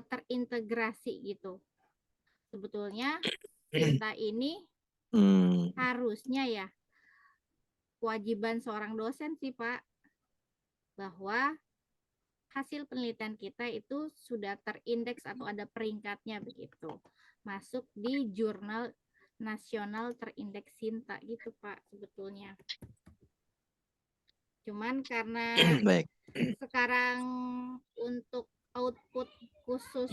terintegrasi gitu. Sebetulnya Sinta ini harusnya ya kewajiban seorang dosen sih Pak, bahwa hasil penelitian kita itu sudah terindeks atau ada peringkatnya begitu. Masuk di jurnal nasional terindeks Sinta gitu Pak sebetulnya. Cuman karena Baik. sekarang untuk output khusus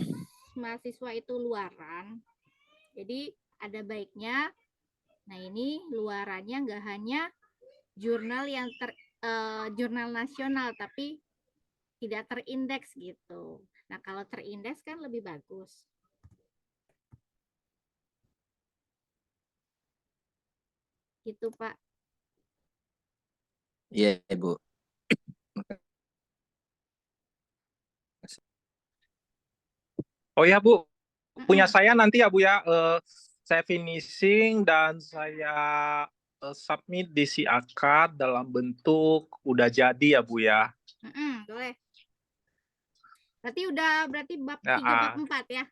mahasiswa itu luaran, jadi ada baiknya, nah ini luarannya nggak hanya jurnal yang jurnal nasional, tapi tidak terindeks gitu. Nah kalau terindeks kan lebih bagus. Gitu Pak. Iya, Ibu. Oh ya Bu, punya Mm-mm. saya nanti ya Bu ya, saya finishing dan saya submit di si akad dalam bentuk udah jadi ya Bu ya. Boleh. Berarti bab Nah, 3, bab 4 ya?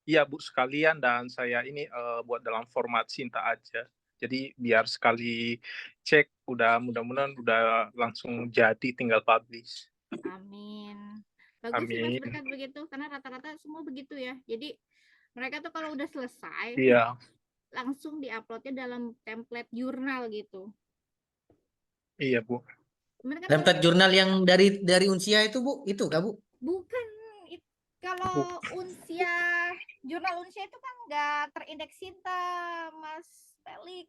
iya Bu sekalian, dan saya ini buat dalam format Sinta aja. Jadi biar sekali cek udah mudah-mudahan udah langsung jadi, tinggal publish. Amin. Bagus sih Mas Amin. berkat begitu, karena rata-rata semua begitu ya. Jadi mereka tuh kalau udah selesai, Iya, langsung diuploadnya dalam template jurnal gitu. iya Bu. Cuman kan Template jurnal yang dari Unsia itu Bu, itu Kak Bu? bukan kalau Unsia, jurnal Unsia itu kan nggak terindeks Sinta, Mas Pelik.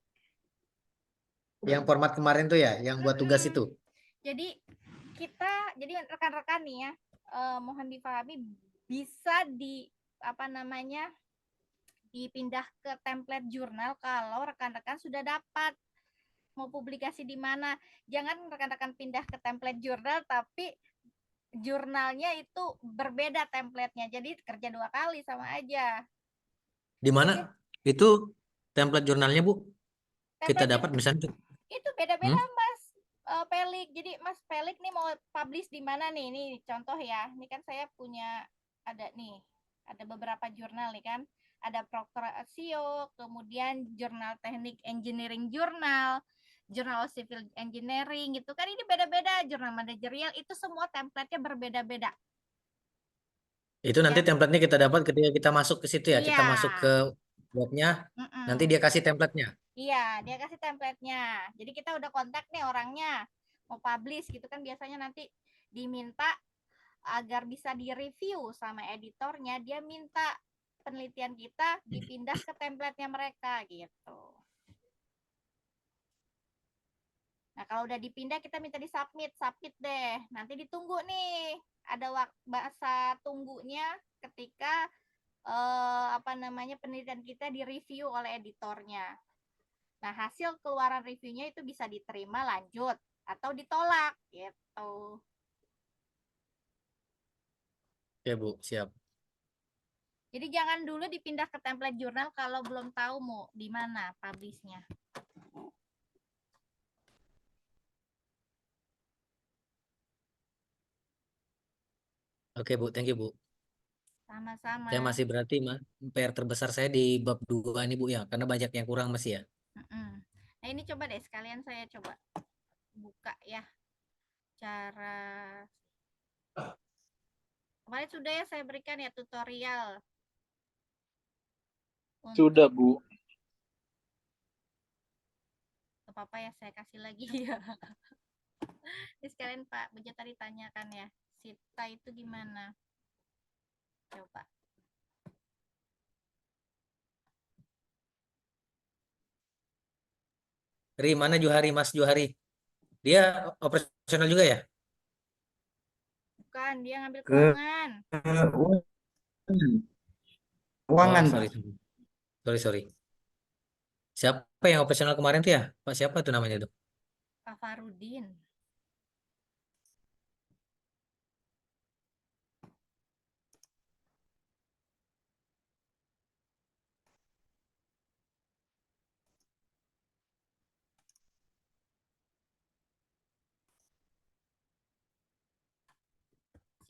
Yang format kemarin tuh ya, yang buat tugas itu. Jadi jadi rekan-rekan nih ya, mohon dipahami, bisa dipindah ke template jurnal kalau rekan-rekan sudah dapat mau publikasi di mana. Jangan rekan-rekan pindah ke template jurnal tapi jurnalnya itu berbeda templatenya, jadi kerja 2 kali sama aja. Di mana itu template jurnalnya Bu? Kita Template dapat misalnya. itu beda-beda Mas Pelik. Jadi Mas Pelik nih mau publish di mana nih? Ini contoh ya. Ini kan saya punya ada beberapa jurnal nih kan. Ada Proctor SEO, kemudian jurnal teknik engineering jurnal civil engineering gitu kan, ini beda-beda. Jurnal manajerial itu semua template-nya berbeda-beda. Itu nanti Ya. templatenya kita dapat ketika kita masuk ke situ ya. Iya. Kita masuk ke webnya, nanti dia kasih templatenya. Iya, dia kasih template-nya. Jadi kita udah kontak nih orangnya, mau publish gitu kan, biasanya nanti diminta agar bisa direview sama editornya, dia minta penelitian kita dipindah ke template-nya mereka gitu. Nah, kalau udah dipindah kita minta submit deh. Nanti ditunggu nih, ada masa tunggunya ketika penelitian kita direview oleh editornya. Nah, hasil keluaran reviewnya itu bisa diterima lanjut atau ditolak gitu. Ya Bu, siap. Jadi jangan dulu dipindah ke template jurnal kalau belum tahu mau di mana publishnya. Oke Bu, thank you Bu. Sama-sama. Saya masih berarti PR terbesar saya di bab 2 ini Bu ya, karena banyak yang kurang masih ya. Nah ini coba deh sekalian saya coba buka ya cara. Kemarin sudah ya saya berikan ya tutorial. Sudah Bu. Apa-apa ya saya kasih lagi ya. Ini sekalian Pak Bejo tadi tanyakan ya, Sita itu gimana? Coba. Mana Johari, Mas Johari? Dia operasional juga ya? Bukan, dia ngambil keuangan. Keuangan, Oh, sorry. Siapa yang operasional kemarin tuh ya? Pak siapa tuh namanya tuh? Pak Farudin.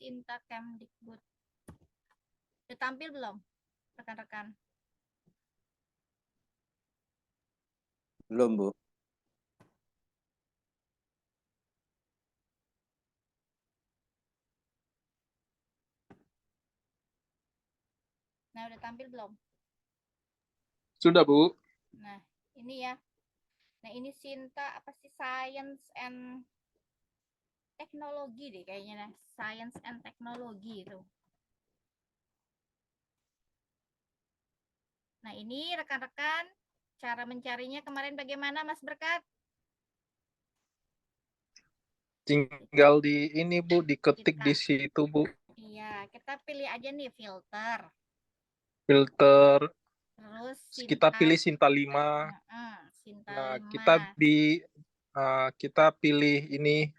Sinta Kemdikbud. Udah tampil belum, rekan-rekan? Belum, Bu. Nah, udah tampil belum? Sudah, Bu. Nah, ini ya. Nah, ini Sinta apa sih, Science and Technology deh kayaknya. Nah, Science and Technology itu. Nah, ini rekan-rekan, cara mencarinya kemarin bagaimana, Mas Berkat? Tinggal di ini, Bu, diketik Kita, di situ, Bu. iya, kita pilih aja nih filter. Filter, Terus kita Sinta, pilih Sinta 5. Sinta Nah, 5. kita pilih ini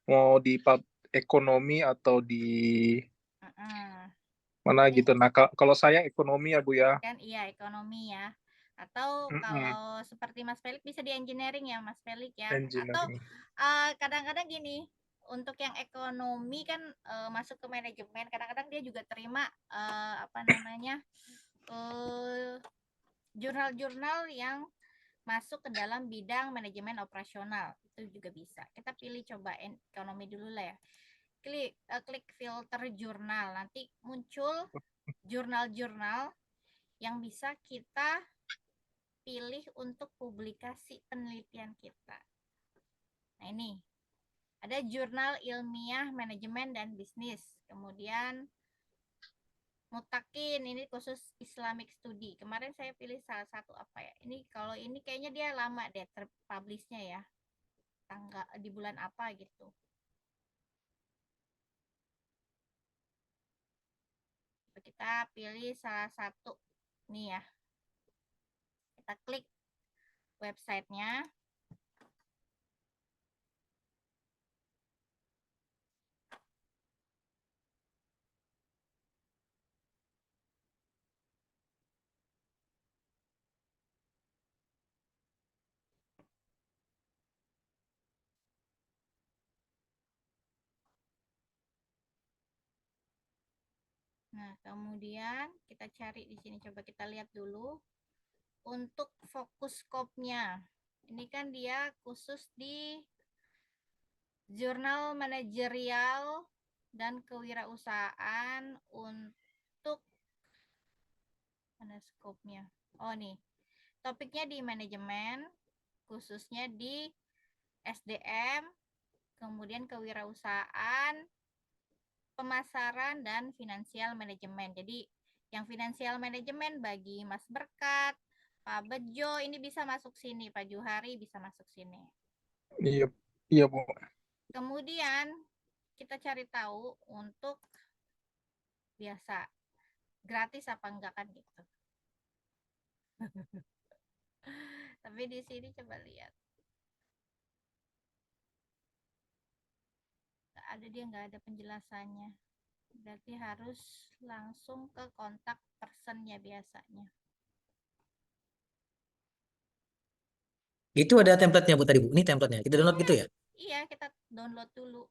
mau di ekonomi atau di mana Ini gitu. Nah, kalau saya ekonomi ya, Bu ya. kan iya ekonomi ya. Atau kalau seperti Mas Felix bisa di engineering ya, Mas Felix ya. Atau Engineering. kadang-kadang gini, untuk yang ekonomi kan masuk ke manajemen, kadang-kadang dia juga terima apa namanya jurnal-jurnal yang masuk ke dalam bidang manajemen operasional, itu juga bisa. Kita pilih coba ekonomi dulu lah ya. Klik filter jurnal, nanti muncul jurnal-jurnal yang bisa kita pilih untuk publikasi penelitian kita. Nah, ini ada jurnal ilmiah manajemen dan bisnis. Kemudian Mutakin, ini khusus Islamic Study. Kemarin saya pilih salah satu apa ya? Ini kalau ini kayaknya dia lama deh terpublishnya ya. Tanggal di bulan apa gitu. Kita pilih salah satu nih ya. Kita klik websitenya. Nah, kemudian kita cari di sini. Coba kita lihat dulu untuk fokus scope-nya. Ini kan dia khusus di jurnal manajerial dan kewirausahaan untuk mana scope-nya. Oh, nih. Topiknya di manajemen, khususnya di SDM, kemudian kewirausahaan, pemasaran, dan finansial manajemen. Jadi yang finansial manajemen bagi Mas Berkat, Pak Bejo ini bisa masuk sini, Pak Juhari bisa masuk sini. Iya, iya, Bu. Kemudian kita cari tahu untuk biasa gratis apa enggak kan gitu. Tapi di sini coba lihat. Nggak ada penjelasannya. Berarti harus langsung ke kontak personnya biasanya. Itu ada template-nya Bu tadi Bu. Ini template-nya. Kita download gitu ya? Iya, kita download dulu.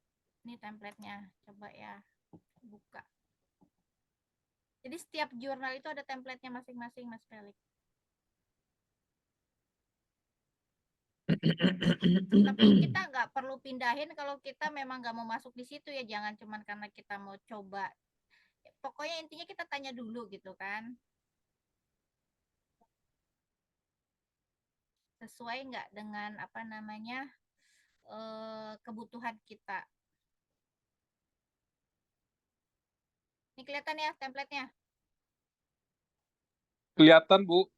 Ini template-nya. Coba ya, buka. Jadi setiap jurnal itu ada template-nya masing-masing, Mas Felix. Tapi kita nggak perlu pindahin kalau kita memang nggak mau masuk di situ ya. Jangan cuman karena kita mau coba. Pokoknya intinya kita tanya dulu gitu kan. Sesuai nggak dengan apa namanya kebutuhan kita. Ini kelihatan ya template-nya. Kelihatan, Bu.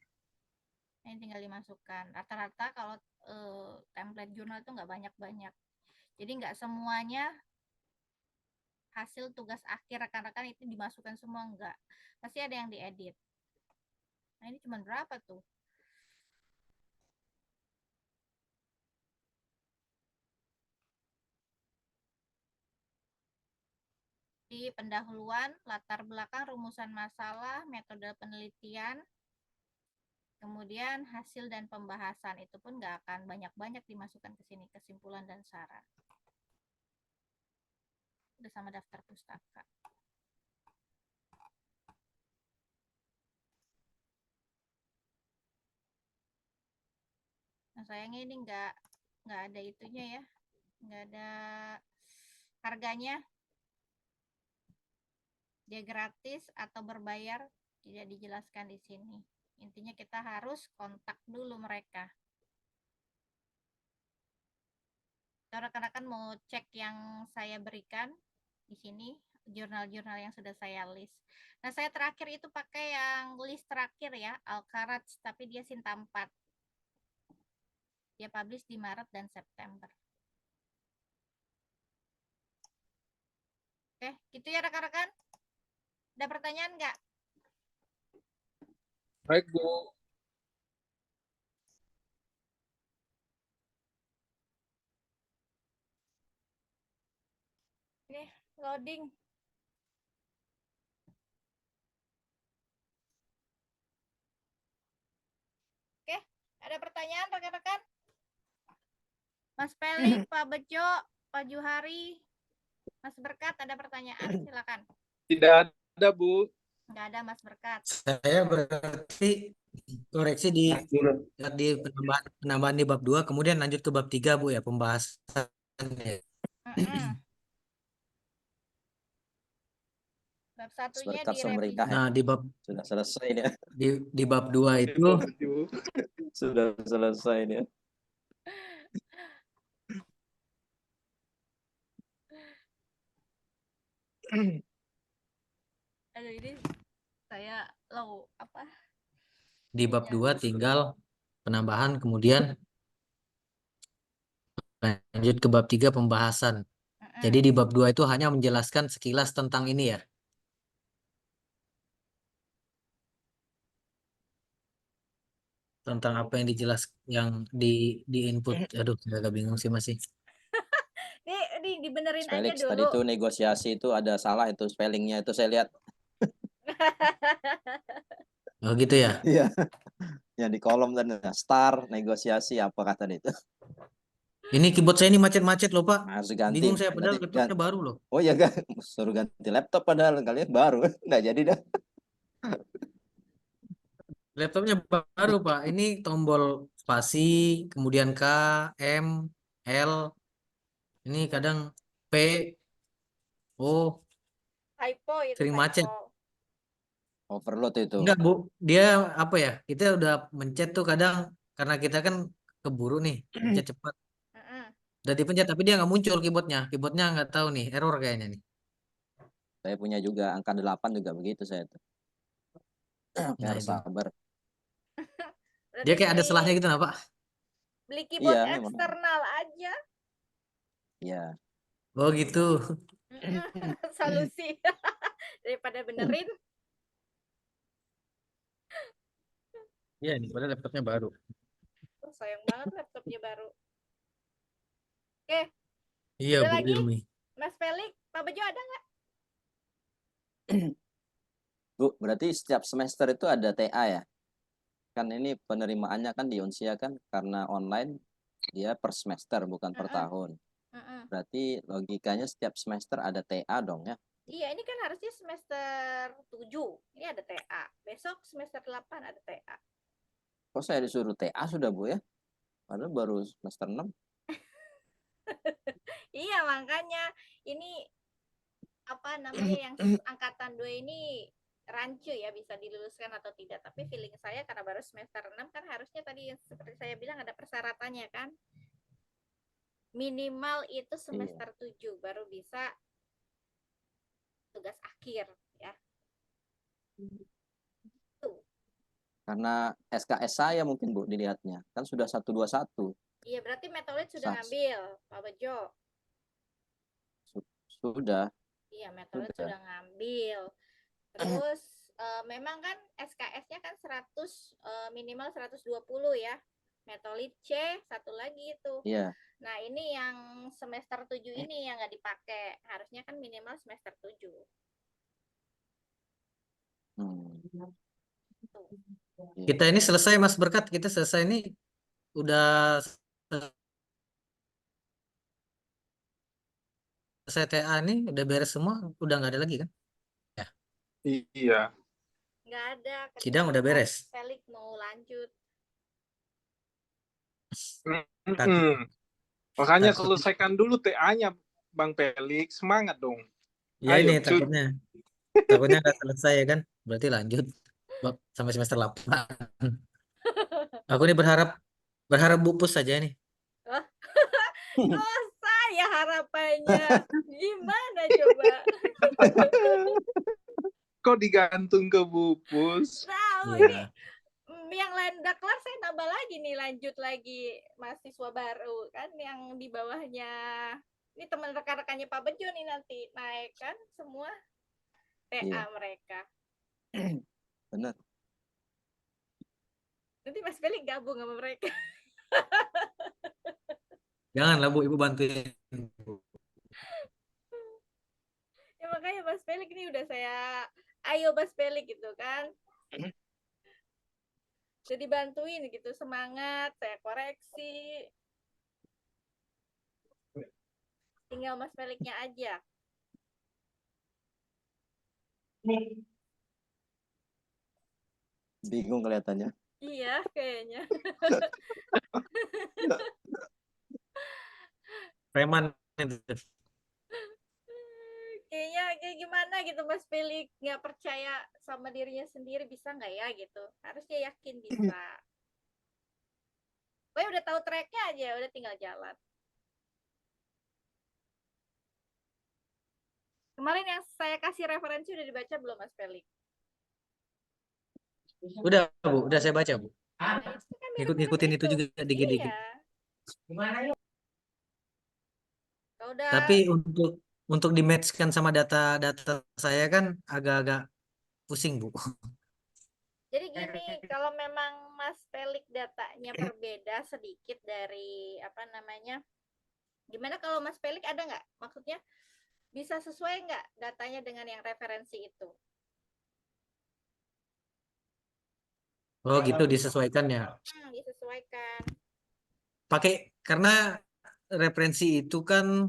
Ini tinggal dimasukkan. Rata-rata kalau template jurnal itu nggak banyak-banyak. Jadi nggak semuanya hasil tugas akhir rekan-rekan itu dimasukkan semua, enggak. Pasti ada yang diedit. Nah, ini cuma berapa tuh? Di pendahuluan, latar belakang, rumusan masalah, metode penelitian, kemudian hasil dan pembahasan. Itu pun nggak akan banyak-banyak dimasukkan ke sini, kesimpulan dan saran. udah sama daftar pustaka. Nah, sayangnya ini nggak ada itunya ya, nggak ada harganya. Dia gratis atau berbayar tidak dijelaskan di sini. Intinya kita harus kontak dulu mereka. Rekan-rekan mau cek yang saya berikan di sini, jurnal-jurnal yang sudah saya list. Nah, saya terakhir itu pakai yang list terakhir ya, Alcaraz, tapi dia Sinta 4. Dia publish di Maret dan September. Oke, gitu ya rekan-rekan. Ada pertanyaan nggak? Baik, Bu. Ini loading. Oke, ada pertanyaan rekan-rekan? Mas Pelik, Pak Bejo, Pak Juhari, Mas Berkat, ada pertanyaan? Silakan. Tidak ada, Bu. Nggak ada, Mas Berkat. Saya berarti koreksi di penambahan di bab 2, kemudian lanjut ke bab 3, Bu, ya, pembahasannya. Bab satunya Berkat sumber direvisi. ikan. Nah, di bab Sudah selesai dia. di bab 2 itu Sudah selesai dia. Aduh, ini saya apa? di bab 2 tinggal penambahan, kemudian lanjut ke bab 3 pembahasan. Jadi di bab 2 itu hanya menjelaskan sekilas tentang ini ya. Tentang apa yang dijelaskan, yang di input. Aduh, agak bingung sih masih. Ini dibenerin aja Felix, dulu. tadi itu negosiasi itu ada salah itu spellingnya itu saya lihat. Oh gitu ya. Iya. Yang di kolom tadi star negosiasi apa kata itu. Ini keyboard saya ini macet-macet loh, Pak. Harus ganti. Bingung saya, padahal Nanti laptopnya baru loh. Oh ya kan, suruh ganti laptop padahal kalian baru. Nggak jadi dah. Laptopnya baru, Pak. Ini tombol spasi, kemudian K, M, L. Ini kadang P, O, Typo itu sering macet. Overload itu. Enggak, Bu. Dia apa ya? Kita udah mencet tuh kadang karena kita kan keburu nih, mencet cepat. Udah dipencet tapi dia nggak muncul keyboardnya. Keyboardnya nggak tahu nih, error kayaknya nih. Saya punya juga angka 8 juga begitu saya tuh. Nah, Harus itu. sabar. Dia kayak ada salahnya gitu, nah, Pak. Beli keyboard Iya, memang. eksternal aja. Iya. Oh gitu. Solusi daripada benerin. Iya, ini padahal laptopnya baru. Sayang banget laptopnya baru. Oke. Iya, Ada Bu lagi? Ilmi. Mas Felix, Pak Bejo ada nggak? Bu, berarti setiap semester itu ada TA ya? Kan ini penerimaannya kan di Unsia kan karena online dia per semester bukan per tahun. Berarti logikanya setiap semester ada TA dong ya? Iya, ini kan harusnya semester 7. Ini ada TA. Besok semester 8 ada TA. Kok saya disuruh TA sudah Bu ya? Padahal baru semester 6. Iya, makanya ini apa namanya yang angkatan 2 ini rancu ya, bisa diluluskan atau tidak. Tapi feeling saya karena baru semester 6 kan harusnya tadi seperti saya bilang ada persyaratannya kan. Minimal itu semester 7 baru bisa tugas akhir ya. Karena SKS saya mungkin Bu dilihatnya. Kan sudah 121. Iya, berarti Metolit sudah ngambil, Pak Bejo. Sudah. Iya, Metolit sudah ngambil. Terus memang kan SKS-nya kan 100 minimal 120 ya. Metolit C satu lagi itu. Iya. Nah, ini yang semester 7 ini yang nggak dipakai. Harusnya kan minimal semester 7. Kita ini selesai, Mas Berkat. Kita selesai ini udah selesai TA nih udah beres semua, udah nggak ada lagi kan? Ya, Iya. Nggak ada, sidang kecuali udah Mas beres. Felix mau lanjut. Takut Mm-mm. Makanya takut selesaikan dulu TA-nya, Bang Felix. Semangat dong. ya ini Ayo, cut. takutnya nggak selesai ya kan? Berarti lanjut sampai semester 8. Aku nih berharap bupus saja nih. Wah, dosa ya harapannya. Gimana coba? Kok digantung ke Bupus? Tahu ini Iya. yang lain udah kelar, saya nambah lagi nih, lanjut lagi mahasiswa baru kan yang di bawahnya. Ini teman rekan-rekannya Pak Bejo nih nanti naik kan semua TA Iya, mereka. benar. Nanti Mas Felix gabung sama mereka. Janganlah Bu, Ibu bantuin. Ya makanya Mas Felix ini udah saya, ayo Mas Felix gitu kan. Udah dibantuin gitu, semangat, saya koreksi. Tinggal Mas Felixnya aja. Bingung kelihatannya. Iya, kayaknya. Preman itu. Kayaknya kayak gimana gitu Mas Felix, nggak percaya sama dirinya sendiri, bisa nggak ya gitu. Harusnya yakin bisa. Gue udah tahu tracknya aja, udah tinggal jalan. Kemarin yang saya kasih referensi udah dibaca belum Mas Felix? Udah Bu, udah saya baca Bu. Nah, itu kan Ngikutin itu juga dikit-dikit. Iya. Kalau udah, Tapi untuk di-match-kan sama data-data saya kan agak-agak pusing Bu. jadi gini, kalau memang Mas Felix datanya berbeda sedikit dari apa namanya, gimana kalau Mas Felix ada nggak? Maksudnya bisa sesuai nggak datanya dengan yang referensi itu? Oh gitu disesuaikan ya. Disesuaikan. Karena referensi itu kan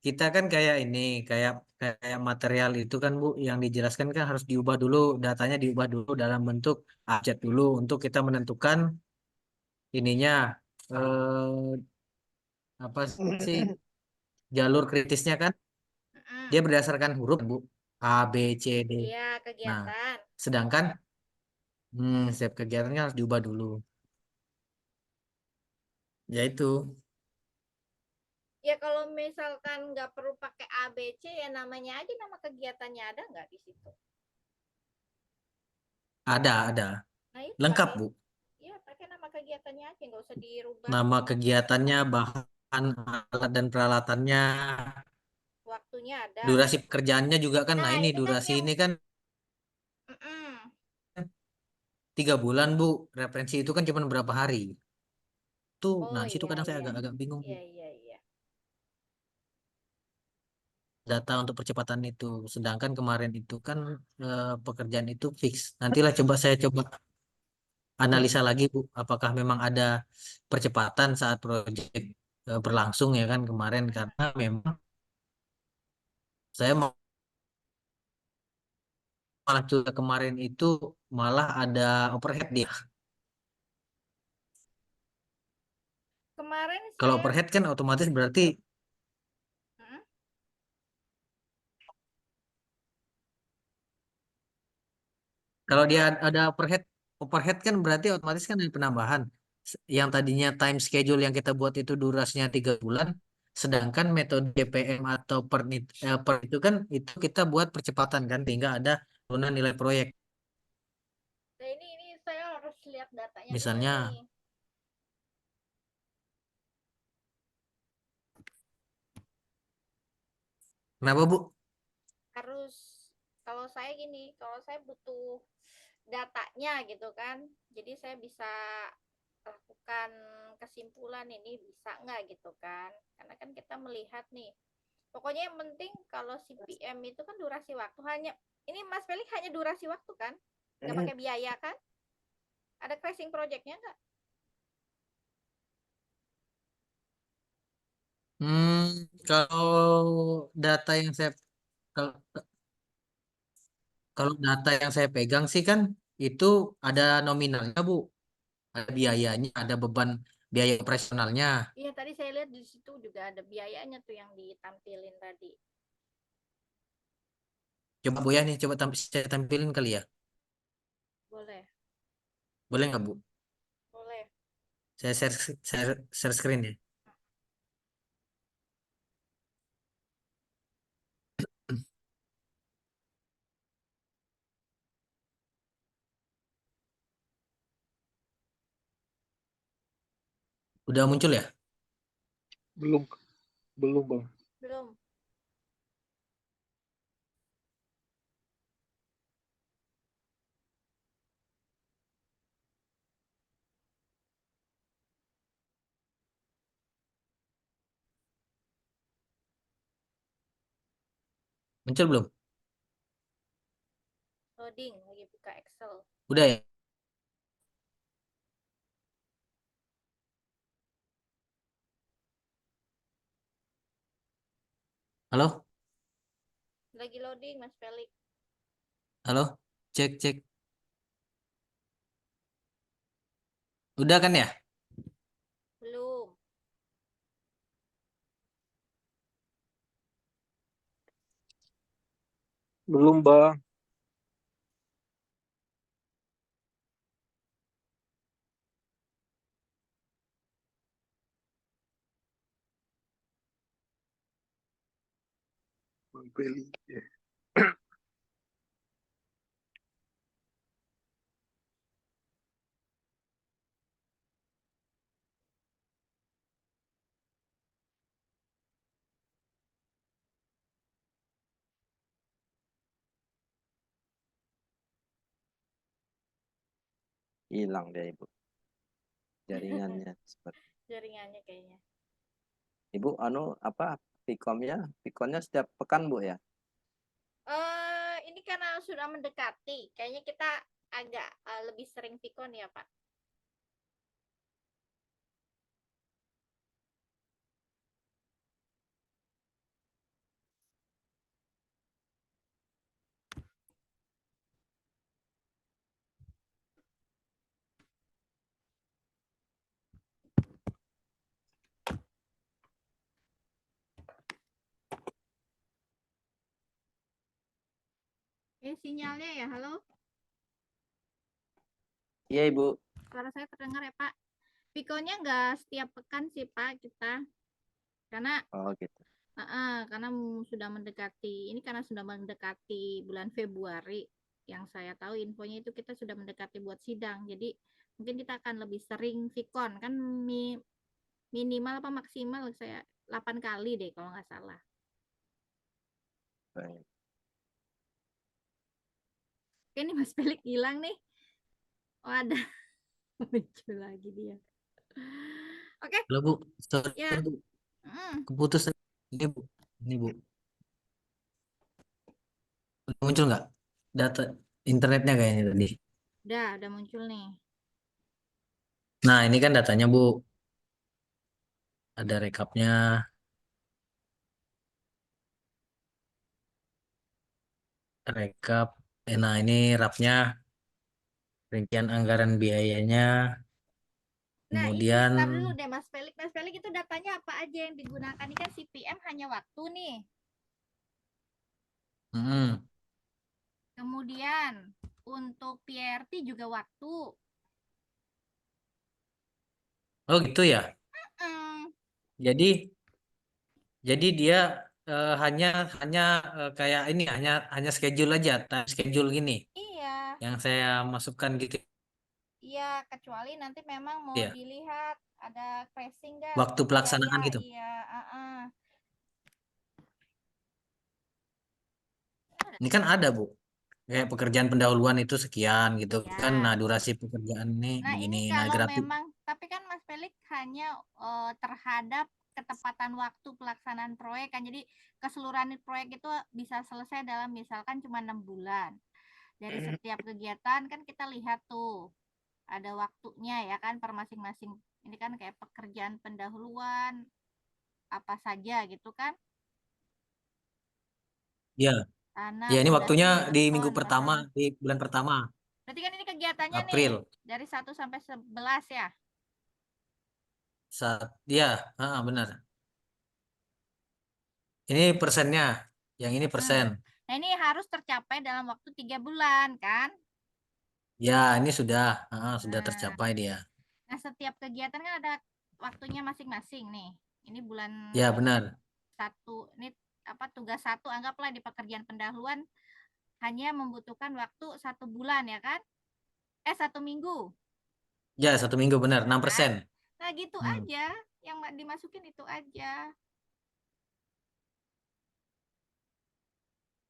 kita kan kayak ini kayak kayak material itu kan Bu yang dijelaskan kan harus diubah dulu, datanya diubah dulu dalam bentuk abjad dulu untuk kita menentukan ininya apa sih jalur kritisnya kan dia berdasarkan huruf Bu, A B C D. Iya, Nah, kegiatan. sedangkan setiap kegiatannya harus diubah dulu. Ya itu. Ya kalau misalkan nggak perlu pakai A, B, C, ya namanya aja, nama kegiatannya ada nggak di situ? Ada. Nah itu Lengkap pakai, Bu. ya pakai nama kegiatannya aja, nggak usah dirubah Nama kegiatannya, bahan, alat dan peralatannya, waktunya ada. durasi pekerjaannya juga kan. Nah Nah ini ini kan durasi yang ini kan mm-mm. 3 bulan Bu. Referensi itu kan cuma berapa hari. Tuh, Oh nah situ iya kadang saya iya agak-agak bingung Bu. iya iya iya. Data untuk percepatan itu. Sedangkan kemarin itu kan pekerjaan itu fix. Nantilah saya coba analisa lagi Bu. Apakah memang ada percepatan saat proyek berlangsung ya kan kemarin karena memang saya malah juga kemarin itu malah ada overhead dia. Kemarin Kalau saya, overhead kan otomatis berarti mm, kalau dia ada overhead kan berarti otomatis kan ada penambahan. Yang tadinya time schedule yang kita buat itu durasinya 3 bulan, sedangkan metode JPM atau per itu kan itu kita buat percepatan kan, tinggal ada turunan nilai proyek. nah ini saya harus lihat datanya dulu Misalnya, nih. kenapa Bu? Harus, kalau saya gini, kalau saya butuh datanya gitu kan, jadi saya bisa lakukan kesimpulan ini bisa nggak gitu kan, karena kan kita melihat nih, pokoknya yang penting kalau CPM itu kan durasi waktu, hanya ini Mas Felix hanya durasi waktu kan, nggak pakai biaya kan, ada crashing projectnya nggak? Kalau data yang saya kalau, kalau data yang saya pegang sih kan itu ada nominalnya, Bu. Ada biayanya, ada beban biaya operasionalnya. Iya, tadi saya lihat di situ juga ada biayanya tuh yang ditampilin tadi. Coba Bu ya nih, coba saya tampilin kali ya. Boleh, Boleh nggak, Bu? boleh. Saya share screen ya. Udah muncul ya? Belum, belum Bang. Belum. Muncul belum? Loading, lagi buka Excel. Udah ya? Halo? Lagi loading, Mas Felix. Halo? Cek, cek. Udah kan ya? Belum. Belum Bang. Bang Peli. Hilang deh Ibu. Jaringannya seperti. Jaringannya kayaknya. Ibu apa Vkonnya setiap pekan Bu ya? Ini karena sudah mendekati, kayaknya kita agak lebih sering Vicon ya, Pak. Sinyalnya ya, halo? Iya Ibu. Suara saya terdengar ya, Pak? Pikonnya nggak setiap pekan sih, Pak, kita. Karena Oh gitu. karena sudah mendekati, ini karena sudah mendekati bulan Februari. Yang saya tahu infonya itu kita sudah mendekati buat sidang. Jadi mungkin kita akan lebih sering Vicon. Kan minimal apa maksimal saya 8 kali deh kalau nggak salah. Baik. Oke, ini Mas Felix hilang nih. Oh, ada. Muncul lagi dia. Oke, Halo Bu, sorry ya. Bu. Mm, Keputus ini Bu. Ini Bu. Udah muncul nggak? Data internetnya kayaknya tadi. udah muncul nih. Nah, ini kan datanya Bu. Ada rekapnya, rekap. Nah, ini rapnya, rincian anggaran biayanya, Nah, ini kemudian tar dulu deh Mas Felix. Mas Felix itu datanya apa aja yang digunakan? Ini kan CPM hanya waktu nih. mm, Kemudian untuk PRT juga waktu. oh gitu ya. Mm, Jadi dia hanya hanya kayak ini hanya schedule aja, time schedule gini iya, yang saya masukkan gitu iya, kecuali nanti memang mau ya. dilihat ada crashing nggak Waktu untuk biaya. pelaksanaan gitu. Iya, Ini kan ada Bu, kayak pekerjaan pendahuluan itu sekian gitu kan. Nah, iya. durasi pekerjaan ini Nah, begini. ini Nah, kalau grafik. memang, tapi kan Mas Felix hanya terhadap ketepatan waktu pelaksanaan proyek kan. Jadi keseluruhan proyek itu bisa selesai dalam misalkan cuma 6 bulan. Dari setiap kegiatan kan kita lihat tuh ada waktunya ya kan per masing-masing. Ini kan kayak pekerjaan pendahuluan apa saja gitu kan? Ya, Tanah, ya ini pondasi, waktunya di minggu beton, pertama, basarnas. di bulan pertama, Berarti kan ini kegiatannya nih April. dari 1 sampai 11 ya. Ya, benar. Ini persennya, yang ini persen. Nah ini harus tercapai dalam waktu 3 bulan kan? Ya, ini sudah Nah, tercapai dia. nah setiap kegiatan kan ada waktunya masing-masing nih. Ini bulan Ya, benar. 1, ini apa tugas 1 anggaplah di pekerjaan pendahuluan hanya membutuhkan waktu 1 bulan ya kan? 1 minggu. Ya, 1 minggu benar, Kan? 6%. Nah gitu Hmm. aja, yang dimasukin itu aja.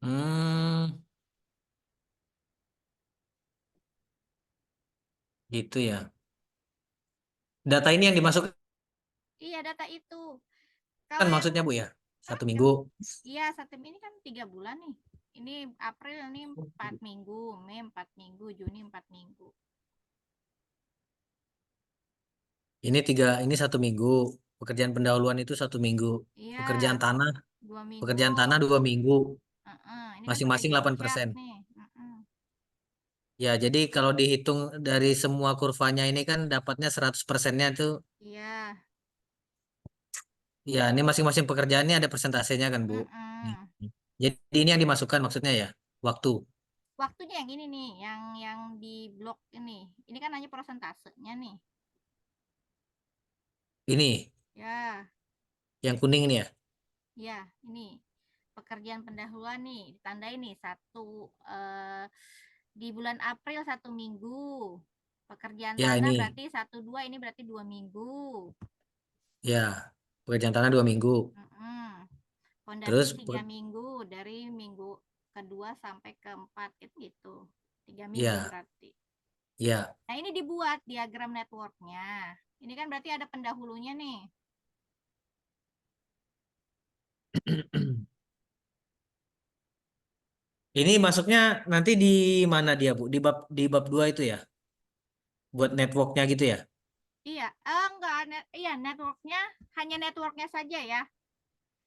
Hmm, gitu ya. Data ini yang dimasukkan Iya data itu. Kalau yang maksudnya Bu ya? Hah? 1 minggu. Iya, ini kan 3 bulan nih. Ini April ini 4 minggu, Mei 4 minggu, Juni 4 minggu. Ini 1 minggu. Pekerjaan pendahuluan itu 1 minggu. Iya, Pekerjaan tanah, 2 minggu. pekerjaan tanah 2 minggu. Ini kan Masing-masing pekerjaan cat 8%. nih. Ya, jadi kalau dihitung dari semua kurvanya ini kan dapatnya 100%-nya itu. Iya. Ya, ini masing-masing pekerjaannya ada persentasenya kan, Bu. Nih. Jadi ini yang dimasukkan maksudnya ya, waktu. Waktunya yang ini nih, yang di blok ini. Ini kan hanya prosentasenya nih. Ini, Ya, yang kuning ini ya. ya, ini pekerjaan pendahuluan nih, ditandai nih di bulan April 1 minggu. Pekerjaan Ya, tanah ini. berarti 1, 2, ini berarti 2 minggu. Ya, pekerjaan tanah 2 minggu. Pondasi Terus, 3 minggu dari minggu kedua sampai keempat gitu. 3 minggu ya, berarti. ya. Nah ini dibuat diagram networknya. Ini kan berarti ada pendahulunya nih. Ini masuknya nanti di mana dia, Bu? Di bab 2 itu ya? Buat networknya gitu ya? Iya, enggak, iya networknya hanya networknya saja ya.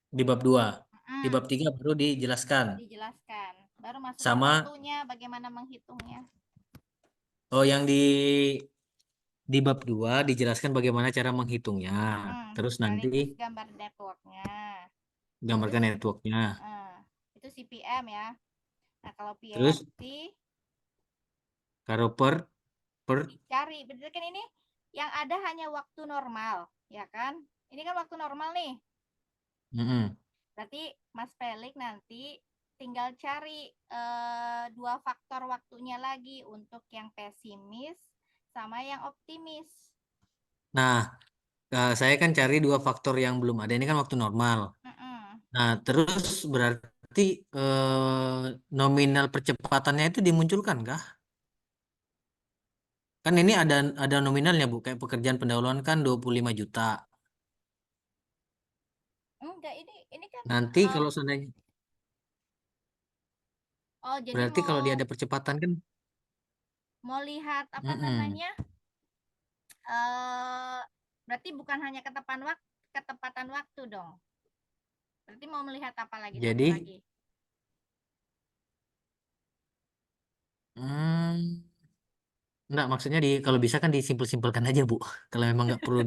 Di bab 2. Di Hmm, bab 3 baru dijelaskan. dijelaskan. Baru masuk ke Sama, waktunya, bagaimana menghitungnya. oh yang di bab 2 dijelaskan bagaimana cara menghitungnya. Terus nanti Sekaligus gambar networknya. Itu gambarkan networknya. itu CPM ya. Nah kalau Terus PRT kalau per dicari, bener kan ini yang ada hanya waktu normal, ya kan? Ini kan waktu normal nih. mm-mm. Berarti Mas Pelik nanti tinggal cari 2 faktor waktunya lagi untuk yang pesimis sama yang optimis. Nah, saya kan cari 2 faktor yang belum ada. Ini kan waktu normal. Mm-mm. Nah, terus berarti nominal percepatannya itu dimunculkan kah? Kan ini ada nominalnya, Bu. Kayak pekerjaan pendahuluan kan 25 juta. Enggak, ini kan Nanti kalau seandainya jadi berarti kalau dia ada percepatan kan mau lihat apa mm-mm. namanya? Berarti bukan hanya ketepatan waktu dong. Berarti mau melihat apa lagi? Satu Jadi lagi. hmm, enggak, maksudnya kalau bisa kan disimpul-simpulkan aja, Bu. Kalau memang nggak perlu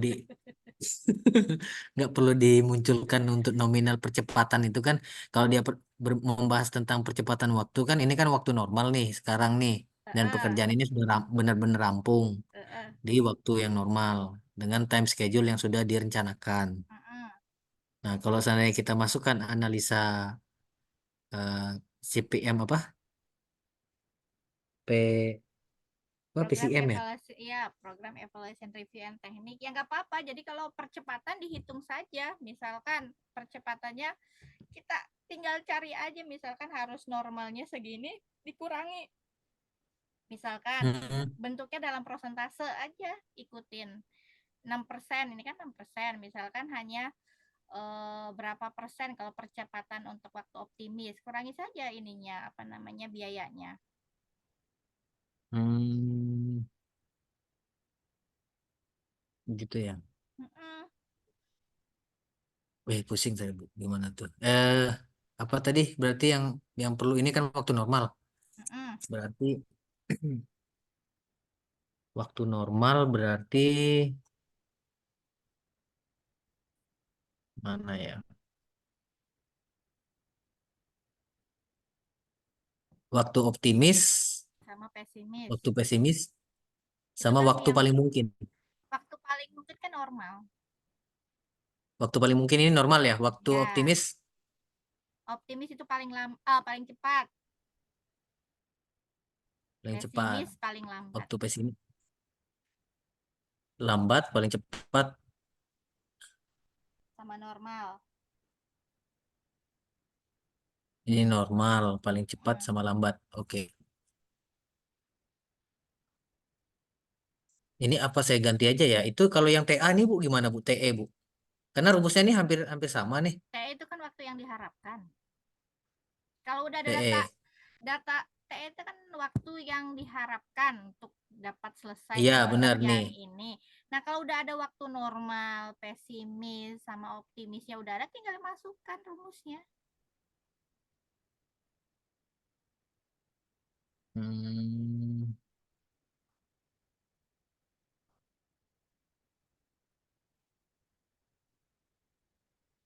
nggak perlu dimunculkan untuk nominal percepatan itu kan kalau dia membahas tentang percepatan waktu kan ini kan waktu normal nih sekarang nih dan Heeh, pekerjaan ini sudah benar-benar rampung heeh, di waktu yang normal dengan time schedule yang sudah direncanakan. heeh. Nah, kalau seandainya kita masukkan analisa CPM apa? P Program PCM ya? evaluasi, ya, program evaluation review and teknik. Ya nggak apa-apa. Jadi kalau percepatan dihitung saja. Misalkan percepatannya kita tinggal cari aja. Misalkan harus normalnya segini, dikurangi. Misalkan Hmm. bentuknya dalam prosentase aja, ikutin 6%. Ini kan 6%. Misalkan hanya berapa persen kalau percepatan untuk waktu optimis. Kurangi saja ininya, apa namanya, biayanya. Hmm, gitu ya. Mm-mm. Pusing saya Bu. Gimana tuh? Apa tadi? Berarti yang perlu ini kan waktu normal. Mm-mm. Berarti waktu normal berarti mana ya? Waktu optimis, Sama pesimis. waktu pesimis, Itu sama kan waktu yang paling mungkin. waktu paling mungkin kan normal. Waktu paling mungkin ini normal ya. Waktu Ya, optimis optimis itu paling cepat. paling cepat. Pesimis paling lambat. Waktu pesimis lambat, paling cepat. Sama normal. Ini normal, paling cepat Hmm. sama lambat. Oke. Ini apa saya ganti aja ya? Itu kalau yang TA nih Bu gimana Bu? TE Bu? Karena rumusnya ini hampir hampir sama nih. T itu kan waktu yang diharapkan. Kalau udah ada TE. data T itu kan waktu yang diharapkan untuk dapat selesai Iya dari benar nih. pekerjaan ini. Nah, kalau udah ada waktu normal, pesimis, sama optimisnya udah ada, tinggal masukkan rumusnya. Hmm.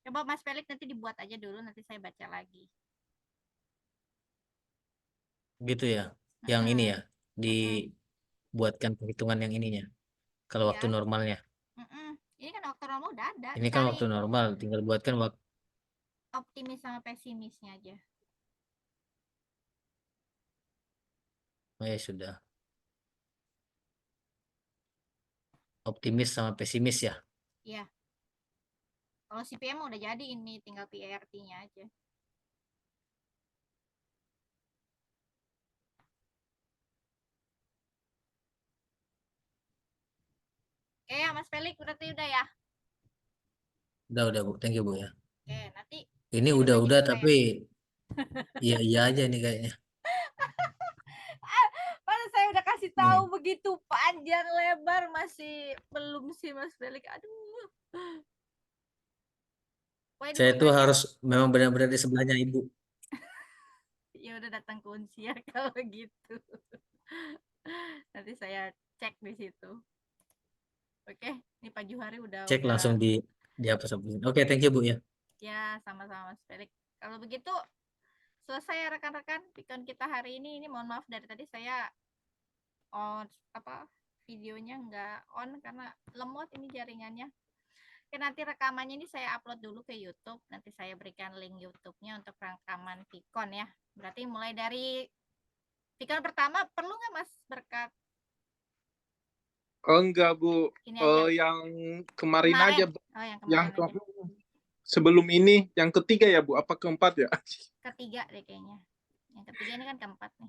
Coba Mas Felix nanti dibuat aja dulu, nanti saya baca lagi. Gitu ya. Yang ini ya, Mm-mm. dibuatkan perhitungan yang ininya. Kalau waktu Iya. normalnya. Mm-mm. Ini kan waktu normal udah ada. Ini kan Cari waktu normal, tinggal buatkan waktu. optimis sama pesimisnya aja. Oh ya sudah. Optimis sama pesimis ya. Iya. Kalau CPM udah jadi ini, tinggal PRT-nya aja. Oke ya Mas Felix, berarti udah ya. Udah Bu. Thank you Bu ya. Oke, nanti Ini kirim aja udah ke saya. tapi iya iya aja nih kayaknya. Padahal saya udah kasih tahu Nih. begitu panjang lebar, masih belum sih Mas Felix. Aduh. Poin Saya tuh pertanyaan. harus memang benar-benar di sebelahnya Ibu. Ya udah, datang ke Unsia kalau gitu. Nanti saya cek di situ. Oke, ini Pak Juhari Cek langsung di apa sebenarnya. Oke, thank you Bu ya. Ya, sama-sama Mas Felix. Kalau begitu selesai ya rekan-rekan pikon kita hari ini. Ini mohon maaf dari tadi saya on videonya nggak on karena lemot ini jaringannya. Oke, nanti rekamannya ini saya upload dulu ke YouTube. Nanti saya berikan link YouTube-nya untuk rekaman pikon ya. Berarti mulai dari pikon pertama perlu nggak Mas Berkat? Enggak, Bu. Ini aja. Yang kemarin aja, Bu. Oh, yang Yang kemarin aja. sebelum ini, yang ketiga ya, Bu? Apa keempat ya? Ketiga deh kayaknya. Yang ketiga ini kan keempat nih.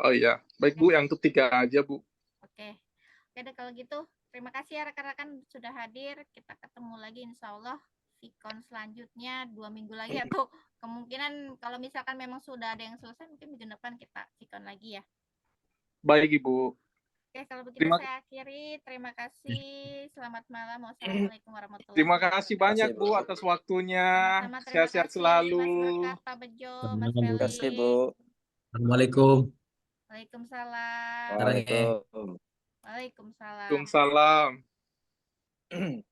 Oh iya, baik Bu, yang ketiga aja Bu. Oke. Oke deh kalau gitu. Terima kasih ya rekan-rekan sudah hadir. Kita ketemu lagi insya Allah Vicon selanjutnya 2 minggu lagi, atau kemungkinan kalau misalkan memang sudah ada yang selesai mungkin minggu depan kita Vicon lagi ya. Baik Ibu. Oke, kalau begitu saya akhiri. Terima kasih. Selamat malam. Wassalamualaikum warahmatullahi Terima wabarakatuh. kasih banyak Bu atas waktunya. Sama-sama, terima Sehat-sehat kasih selalu. Mas Berkat, Pak Bejo, Mas Terima Terima kasih Bu. Felix. Assalamualaikum. Waalaikumsalam. Sekarang ya. Waalaikumsalam. Waalaikumsalam. Waalaikumsalam.